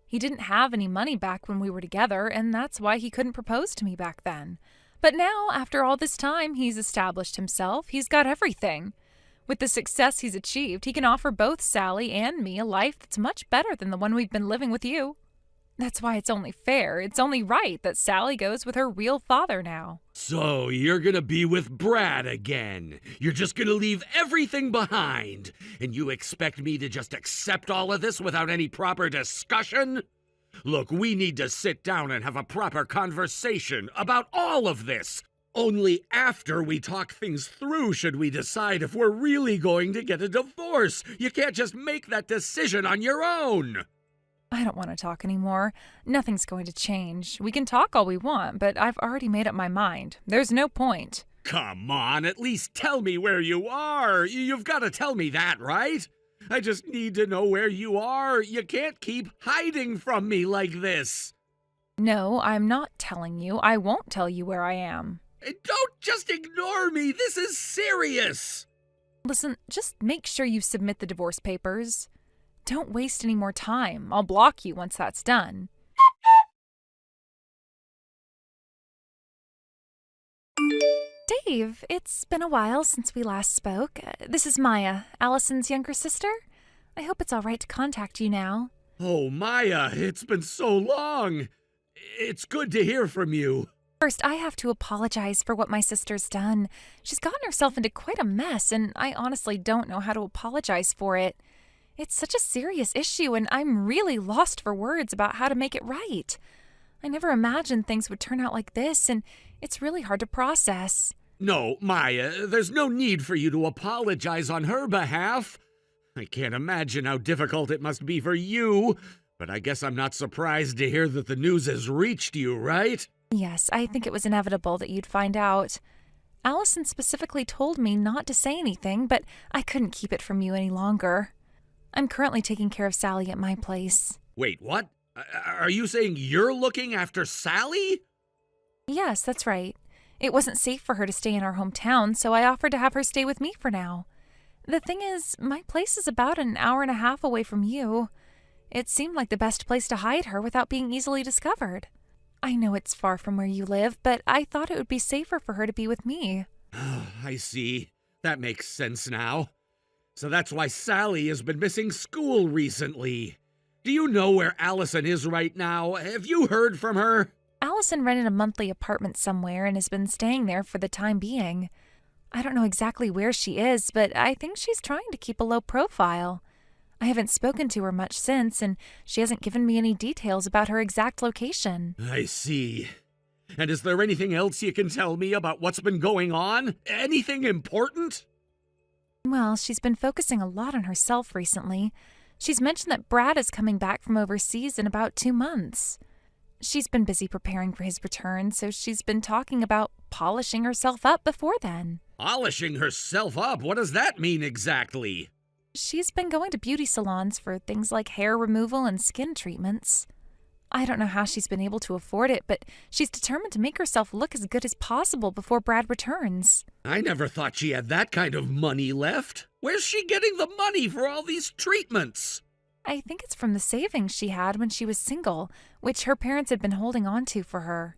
Speaker 1: He didn't have any money back when we were together, and that's why he couldn't propose to me back then. But now, after all this time, he's established himself. He's got everything. With the success he's achieved, he can offer both Sally and me a life that's much better than the one we've been living with you. That's why it's only fair, it's only right that Sally goes with her real father now.
Speaker 2: So you're gonna be with Brad again. You're just gonna leave everything behind. And you expect me to just accept all of this without any proper discussion? Look, we need to sit down and have a proper conversation about all of this. Only after we talk things through should we decide if we're really going to get a divorce. You can't just make that decision on your own.
Speaker 1: I don't want to talk anymore. Nothing's going to change. We can talk all we want, but I've already made up my mind. There's no point.
Speaker 2: Come on, at least tell me where you are. You've got to tell me that, right? I just need to know where you are. You can't keep hiding from me like this.
Speaker 1: No, I'm not telling you. I won't tell you where I am.
Speaker 2: Don't just ignore me. This is serious.
Speaker 1: Listen, just make sure you submit the divorce papers. Don't waste any more time. I'll block you once that's done. Dave, it's been a while since we last spoke. This is Maya, Allison's younger sister. I hope it's all right to contact you now.
Speaker 2: Oh, Maya, it's been so long. It's good to hear from you.
Speaker 1: First, I have to apologize for what my sister's done. She's gotten herself into quite a mess, and I honestly don't know how to apologize for it. It's such a serious issue, and I'm really lost for words about how to make it right. I never imagined things would turn out like this, and it's really hard to process.
Speaker 2: No, Maya, there's no need for you to apologize on her behalf. I can't imagine how difficult it must be for you, but I guess I'm not surprised to hear that the news has reached you, right?
Speaker 1: Yes, I think it was inevitable that you'd find out. Allison specifically told me not to say anything, but I couldn't keep it from you any longer. I'm currently taking care of Sally at my place.
Speaker 2: Wait, what? Are you saying you're looking after Sally?
Speaker 1: Yes, that's right. It wasn't safe for her to stay in our hometown, so I offered to have her stay with me for now. The thing is, my place is about an hour and a half away from you. It seemed like the best place to hide her without being easily discovered. I know it's far from where you live, but I thought it would be safer for her to be with me.
Speaker 2: I see. That makes sense now. So that's why Sally has been missing school recently. Do you know where Allison is right now? Have you heard from her?
Speaker 1: Allison rented a monthly apartment somewhere and has been staying there for the time being. I don't know exactly where she is, but I think she's trying to keep a low profile. I haven't spoken to her much since, and she hasn't given me any details about her exact location.
Speaker 2: I see. And is there anything else you can tell me about what's been going on? Anything important?
Speaker 1: Well, she's been focusing a lot on herself recently. She's mentioned that Brad is coming back from overseas in about 2 months. She's been busy preparing for his return, so she's been talking about polishing herself up before then.
Speaker 2: Polishing herself up? What does that mean exactly?
Speaker 1: She's been going to beauty salons for things like hair removal and skin treatments. I don't know how she's been able to afford it, but she's determined to make herself look as good as possible before Brad returns.
Speaker 2: I never thought she had that kind of money left. Where's she getting the money for all these treatments?
Speaker 1: I think it's from the savings she had when she was single, which her parents had been holding on to for her.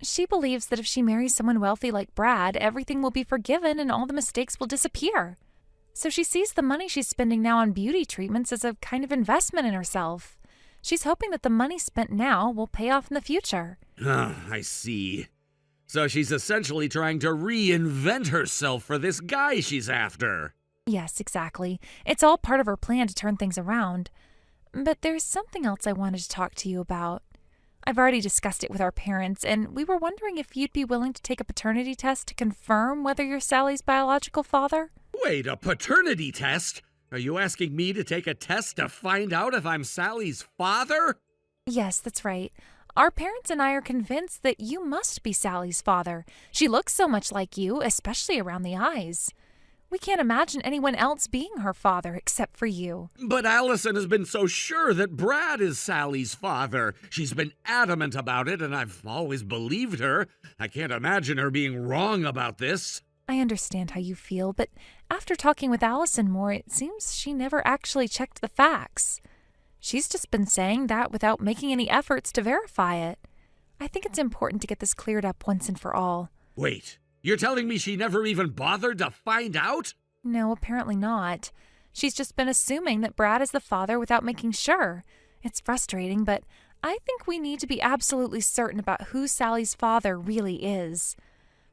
Speaker 1: She believes that if she marries someone wealthy like Brad, everything will be forgiven and all the mistakes will disappear. So she sees the money she's spending now on beauty treatments as a kind of investment in herself. She's hoping that the money spent now will pay off in the future.
Speaker 2: I see. So she's essentially trying to reinvent herself for this guy she's after.
Speaker 1: Yes, exactly. It's all part of her plan to turn things around. But there's something else I wanted to talk to you about. I've already discussed it with our parents, and we were wondering if you'd be willing to take a paternity test to confirm whether you're Sally's biological father.
Speaker 2: Wait, a paternity test? Are you asking me to take a test to find out if I'm Sally's father?
Speaker 1: Yes, that's right. Our parents and I are convinced that you must be Sally's father. She looks so much like you, especially around the eyes. We can't imagine anyone else being her father except for you.
Speaker 2: But Allison has been so sure that Brad is Sally's father. She's been adamant about it, and I've always believed her. I can't imagine her being wrong about this.
Speaker 1: I understand how you feel, but after talking with Allison more, it seems she never actually checked the facts. She's just been saying that without making any efforts to verify it. I think it's important to get this cleared up once and for all.
Speaker 2: Wait, you're telling me she never even bothered to find out?
Speaker 1: No, apparently not. She's just been assuming that Brad is the father without making sure. It's frustrating, but I think we need to be absolutely certain about who Sally's father really is.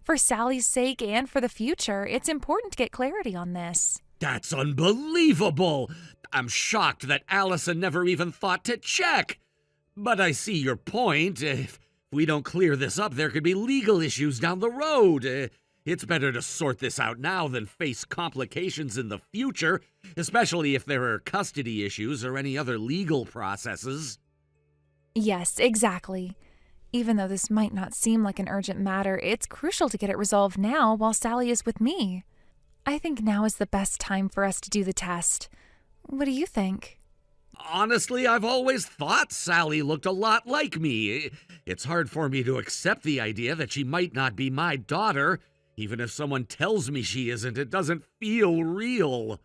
Speaker 1: For Sally's sake and for the future, it's important to get clarity on this.
Speaker 2: That's unbelievable! I'm shocked that Allison never even thought to check. But I see your point. If we don't clear this up, there could be legal issues down the road. It's better to sort this out now than face complications in the future, especially if there are custody issues or any other legal processes.
Speaker 1: Yes, exactly. Even though this might not seem like an urgent matter, it's crucial to get it resolved now while Sally is with me. I think now is the best time for us to do the test. What do you think?
Speaker 2: Honestly, I've always thought Sally looked a lot like me. It's hard for me to accept the idea that she might not be my daughter. Even if someone tells me she isn't, it doesn't feel real.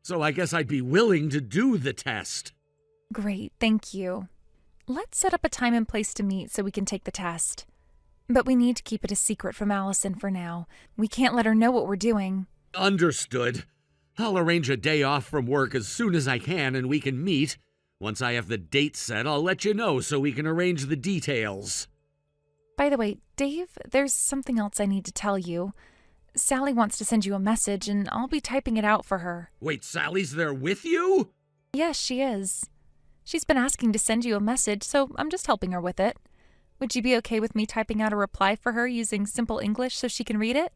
Speaker 2: So I guess I'd be willing to do the test.
Speaker 1: Great, thank you. Let's set up a time and place to meet so we can take the test. But we need to keep it a secret from Allison for now. We can't let her know what we're doing.
Speaker 2: Understood. I'll arrange a day off from work as soon as I can and we can meet. Once I have the date set, I'll let you know so we can arrange the details.
Speaker 1: By the way, Dave, there's something else I need to tell you. Sally wants to send you a message, and I'll be typing it out for her.
Speaker 2: Wait, Sally's there with you?
Speaker 1: Yes, she is. She's been asking to send you a message, so I'm just helping her with it. Would you be okay with me typing out a reply for her using simple English so she can read it?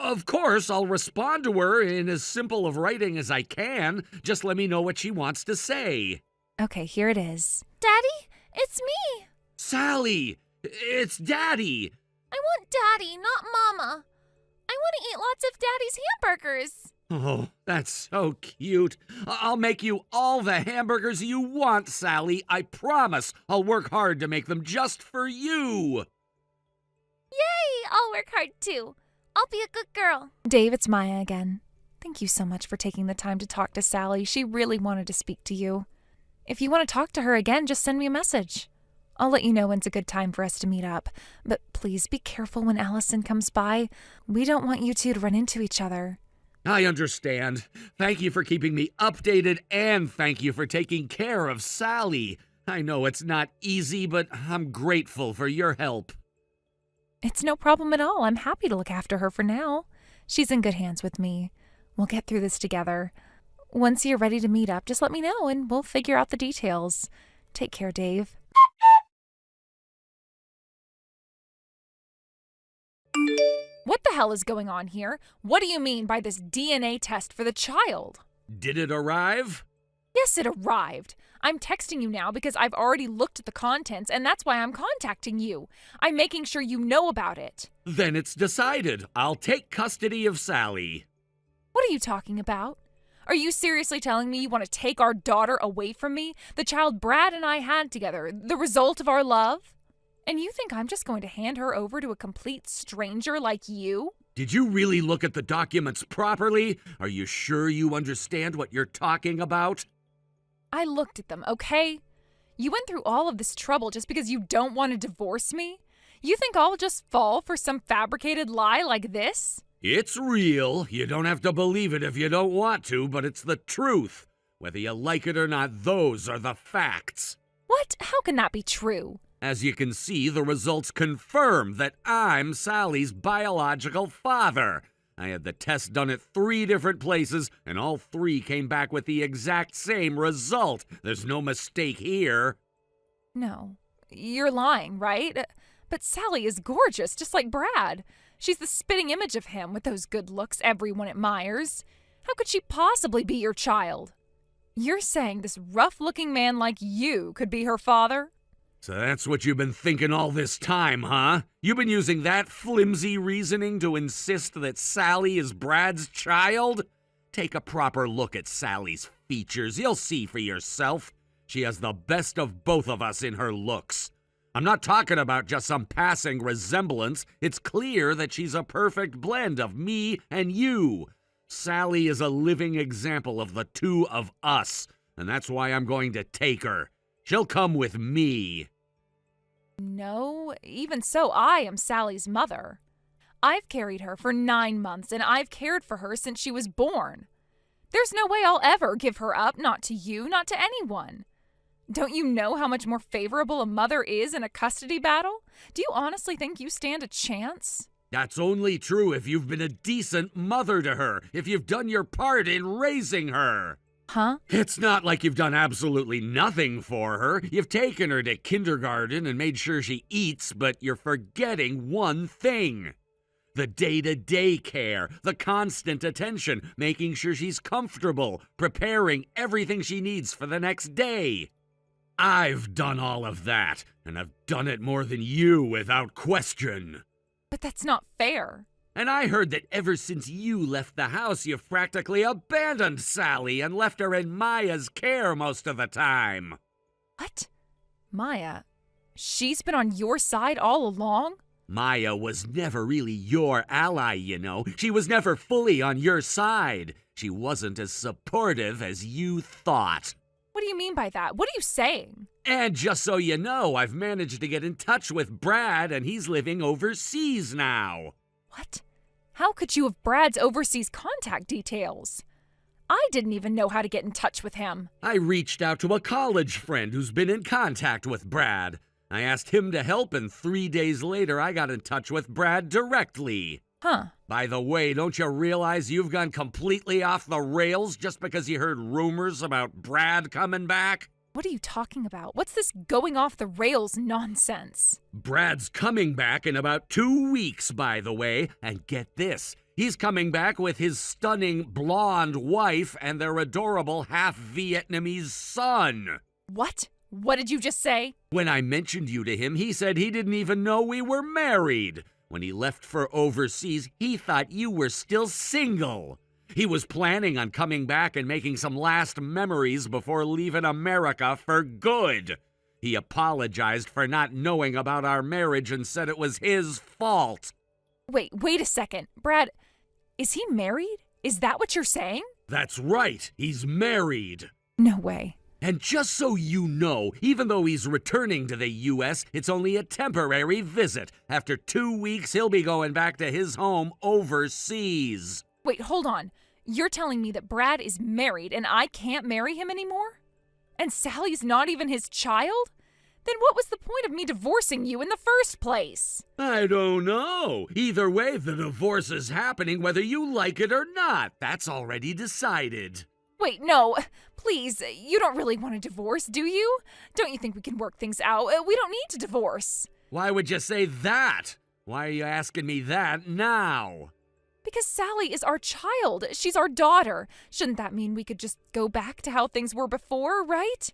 Speaker 2: Of course, I'll respond to her in as simple of writing as I can. Just let me know what she wants to say.
Speaker 1: Okay, here it is.
Speaker 4: Daddy, it's me.
Speaker 2: Sally, it's Daddy.
Speaker 4: I want Daddy, not Mama. I want to eat lots of Daddy's hamburgers.
Speaker 2: Oh, that's so cute. I'll make you all the hamburgers you want, Sally. I promise I'll work hard to make them just for you.
Speaker 4: Yay! I'll work hard too. I'll be a good girl.
Speaker 1: Dave, it's Maya again. Thank you so much for taking the time to talk to Sally. She really wanted to speak to you. If you want to talk to her again, just send me a message. I'll let you know when's a good time for us to meet up. But please be careful when Allison comes by. We don't want you two to run into each other.
Speaker 2: I understand. Thank you for keeping me updated, and thank you for taking care of Sally. I know it's not easy, but I'm grateful for your help.
Speaker 1: It's no problem at all. I'm happy to look after her for now. She's in good hands with me. We'll get through this together. Once you're ready to meet up, just let me know and we'll figure out the details. Take care, Dave. What the hell is going on here? What do you mean by this DNA test for the child?
Speaker 2: Did it arrive?
Speaker 1: Yes, it arrived. I'm texting you now because I've already looked at the contents, and that's why I'm contacting you. I'm making sure you know about it.
Speaker 2: Then it's decided. I'll take custody of Sally.
Speaker 1: What are you talking about? Are you seriously telling me you want to take our daughter away from me? The child Brad and I had together, the result of our love? And you think I'm just going to hand her over to a complete stranger like you?
Speaker 2: Did you really look at the documents properly? Are you sure you understand what you're talking about?
Speaker 1: I looked at them, okay? You went through all of this trouble just because you don't want to divorce me? You think I'll just fall for some fabricated lie like this?
Speaker 2: It's real. You don't have to believe it if you don't want to, but it's the truth. Whether you like it or not, those are the facts.
Speaker 1: What? How can that be true?
Speaker 2: As you can see, the results confirm that I'm Sally's biological father. I had the test done at 3 different places, and all 3 came back with the exact same result. There's no mistake here.
Speaker 1: No, you're lying, right? But Sally is gorgeous, just like Brad. She's the spitting image of him with those good looks everyone admires. How could she possibly be your child? You're saying this rough-looking man like you could be her father?
Speaker 2: So that's what you've been thinking all this time, huh? You've been using that flimsy reasoning to insist that Sally is Brad's child? Take a proper look at Sally's features. You'll see for yourself. She has the best of both of us in her looks. I'm not talking about just some passing resemblance. It's clear that she's a perfect blend of me and you. Sally is a living example of the two of us, and that's why I'm going to take her. She'll come with me.
Speaker 1: No, even so, I am Sally's mother. I've carried her for 9 months, and I've cared for her since she was born. There's no way I'll ever give her up, not to you, not to anyone. Don't you know how much more favorable a mother is in a custody battle? Do you honestly think you stand a chance?
Speaker 2: That's only true if you've been a decent mother to her, if you've done your part in raising her.
Speaker 1: Huh?
Speaker 2: It's not like you've done absolutely nothing for her. You've taken her to kindergarten and made sure she eats, but you're forgetting one thing. The day-to-day care, the constant attention, making sure she's comfortable, preparing everything she needs for the next day. I've done all of that, and I've done it more than you without question.
Speaker 1: But that's not fair.
Speaker 2: And I heard that ever since you left the house, you've practically abandoned Sally and left her in Maya's care most of the time.
Speaker 1: What? Maya? She's been on your side all along?
Speaker 2: Maya was never really your ally, you know. She was never fully on your side. She wasn't as supportive as you thought.
Speaker 1: What do you mean by that? What are you saying?
Speaker 2: And just so you know, I've managed to get in touch with Brad, and he's living overseas now.
Speaker 1: What? How could you have Brad's overseas contact details? I didn't even know how to get in touch with him.
Speaker 2: I reached out to a college friend who's been in contact with Brad. I asked him to help, and 3 days later, I got in touch with Brad directly.
Speaker 1: Huh.
Speaker 2: By the way, don't you realize you've gone completely off the rails just because you heard rumors about Brad coming back?
Speaker 1: What are you talking about? What's this going off the rails nonsense?
Speaker 2: Brad's coming back in about 2 weeks, by the way, and get this. He's coming back with his stunning blonde wife and their adorable half-Vietnamese son.
Speaker 1: What? What did you just say?
Speaker 2: When I mentioned you to him, he said he didn't even know we were married. When he left for overseas, he thought you were still single. He was planning on coming back and making some last memories before leaving America for good. He apologized for not knowing about our marriage and said it was his fault.
Speaker 1: Wait a second. Brad, is he married? Is that what you're saying?
Speaker 2: That's right. He's married.
Speaker 1: No way.
Speaker 2: And just so you know, even though he's returning to the U.S., it's only a temporary visit. After 2 weeks, he'll be going back to his home overseas.
Speaker 1: Wait, hold on. You're telling me that Brad is married and I can't marry him anymore? And Sally's not even his child? then what was the point of me divorcing you in the first place?
Speaker 2: I don't know. Either way, the divorce is happening whether you like it or not. That's already decided.
Speaker 1: Wait, no. Please, you don't really want a divorce, do you? Don't you think we can work things out? We don't need to divorce.
Speaker 2: Why would you say that? Why are you asking me that now?
Speaker 1: Because Sally is our child. She's our daughter. Shouldn't that mean we could just go back to how things were before, right?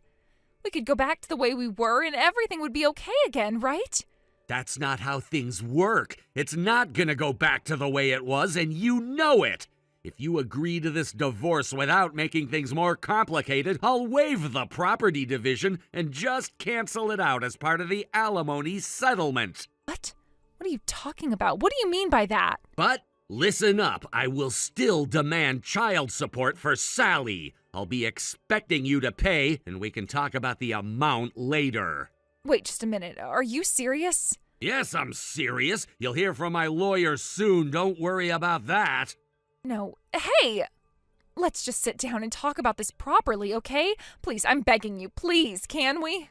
Speaker 1: We could go back to the way we were and everything would be okay again, right?
Speaker 2: That's not how things work. It's not gonna go back to the way it was, and you know it. If you agree to this divorce without making things more complicated, I'll waive the property division and just cancel it out as part of the alimony settlement.
Speaker 1: What? What are you talking about? What do you mean by that?
Speaker 2: But listen up, I will still demand child support for Sally. I'll be expecting you to pay, and we can talk about the amount later.
Speaker 1: Wait just a minute. Are you serious?
Speaker 2: Yes, I'm serious. You'll hear from my lawyer soon. Don't worry about that.
Speaker 1: No. Hey! Let's just sit down and talk about this properly, okay? Please, I'm begging you. Please, can we?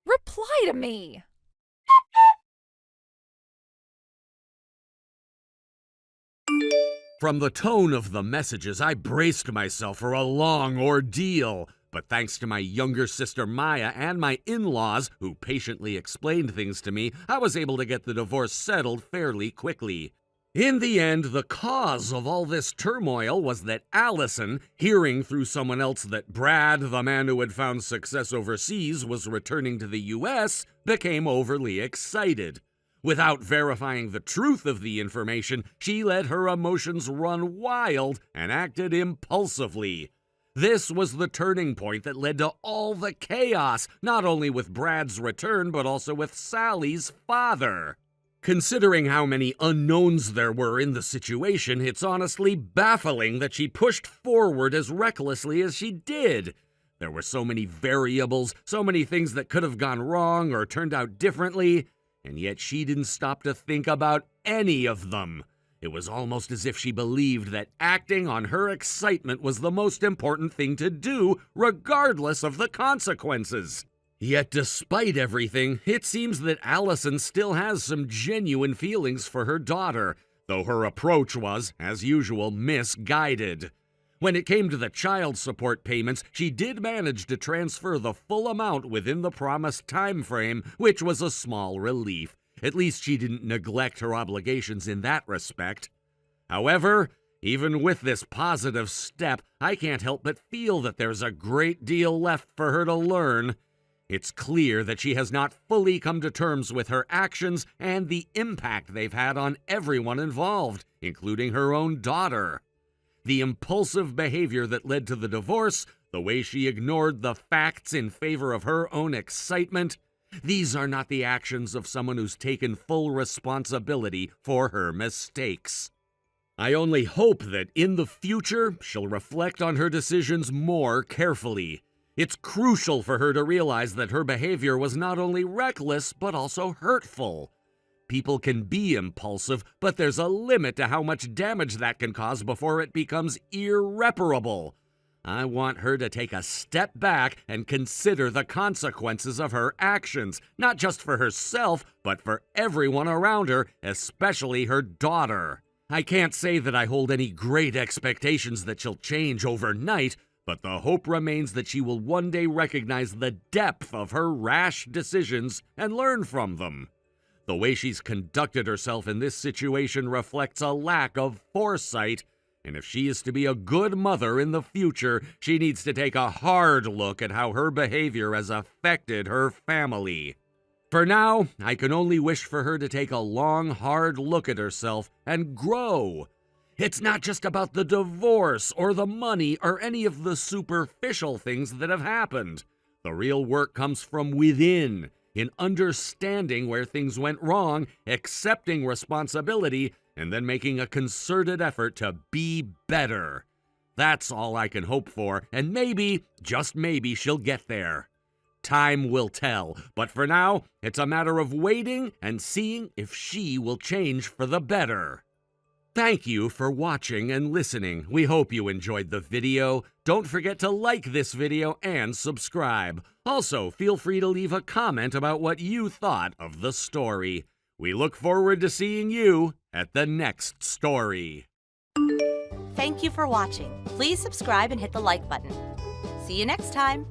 Speaker 1: Reply to me!
Speaker 2: From the tone of the messages, I braced myself for a long ordeal. But thanks to my younger sister Maya and my in-laws, who patiently explained things to me, I was able to get the divorce settled fairly quickly. In the end, the cause of all this turmoil was that Allison, hearing through someone else that Brad, the man who had found success overseas, was returning to the US, became overly excited. Without verifying the truth of the information, she let her emotions run wild and acted impulsively. This was the turning point that led to all the chaos, not only with Brad's return, but also with Sally's father. Considering how many unknowns there were in the situation, it's honestly baffling that she pushed forward as recklessly as she did. There were so many variables, so many things that could have gone wrong or turned out differently, and yet she didn't stop to think about any of them. It was almost as if she believed that acting on her excitement was the most important thing to do, regardless of the consequences. Yet despite everything, it seems that Allison still has some genuine feelings for her daughter, though her approach was, as usual, misguided. When it came to the child support payments, she did manage to transfer the full amount within the promised time frame, which was a small relief. At least she didn't neglect her obligations in that respect. However, even with this positive step, I can't help but feel that there's a great deal left for her to learn. It's clear that she has not fully come to terms with her actions and the impact they've had on everyone involved, including her own daughter. The impulsive behavior that led to the divorce, the way she ignored the facts in favor of her own excitement, these are not the actions of someone who's taken full responsibility for her mistakes. I only hope that in the future, she'll reflect on her decisions more carefully. It's crucial for her to realize that her behavior was not only reckless, but also hurtful. People can be impulsive, but there's a limit to how much damage that can cause before it becomes irreparable. I want her to take a step back and consider the consequences of her actions, not just for herself, but for everyone around her, especially her daughter. I can't say that I hold any great expectations that she'll change overnight, but the hope remains that she will one day recognize the depth of her rash decisions and learn from them. The way she's conducted herself in this situation reflects a lack of foresight, and if she is to be a good mother in the future, she needs to take a hard look at how her behavior has affected her family. For now, I can only wish for her to take a long, hard look at herself and grow. It's not just about the divorce or the money or any of the superficial things that have happened. The real work comes from within, in understanding where things went wrong, accepting responsibility, and then making a concerted effort to be better. That's all I can hope for, and maybe, just maybe, she'll get there. Time will tell, but for now, it's a matter of waiting and seeing if she will change for the better. Thank you for watching and listening. We hope you enjoyed the video. Don't forget to like this video and subscribe. Also, feel free to leave a comment about what you thought of the story. We look forward to seeing you at the next story.
Speaker 3: Thank you for watching. Please subscribe and hit the like button. See you next time.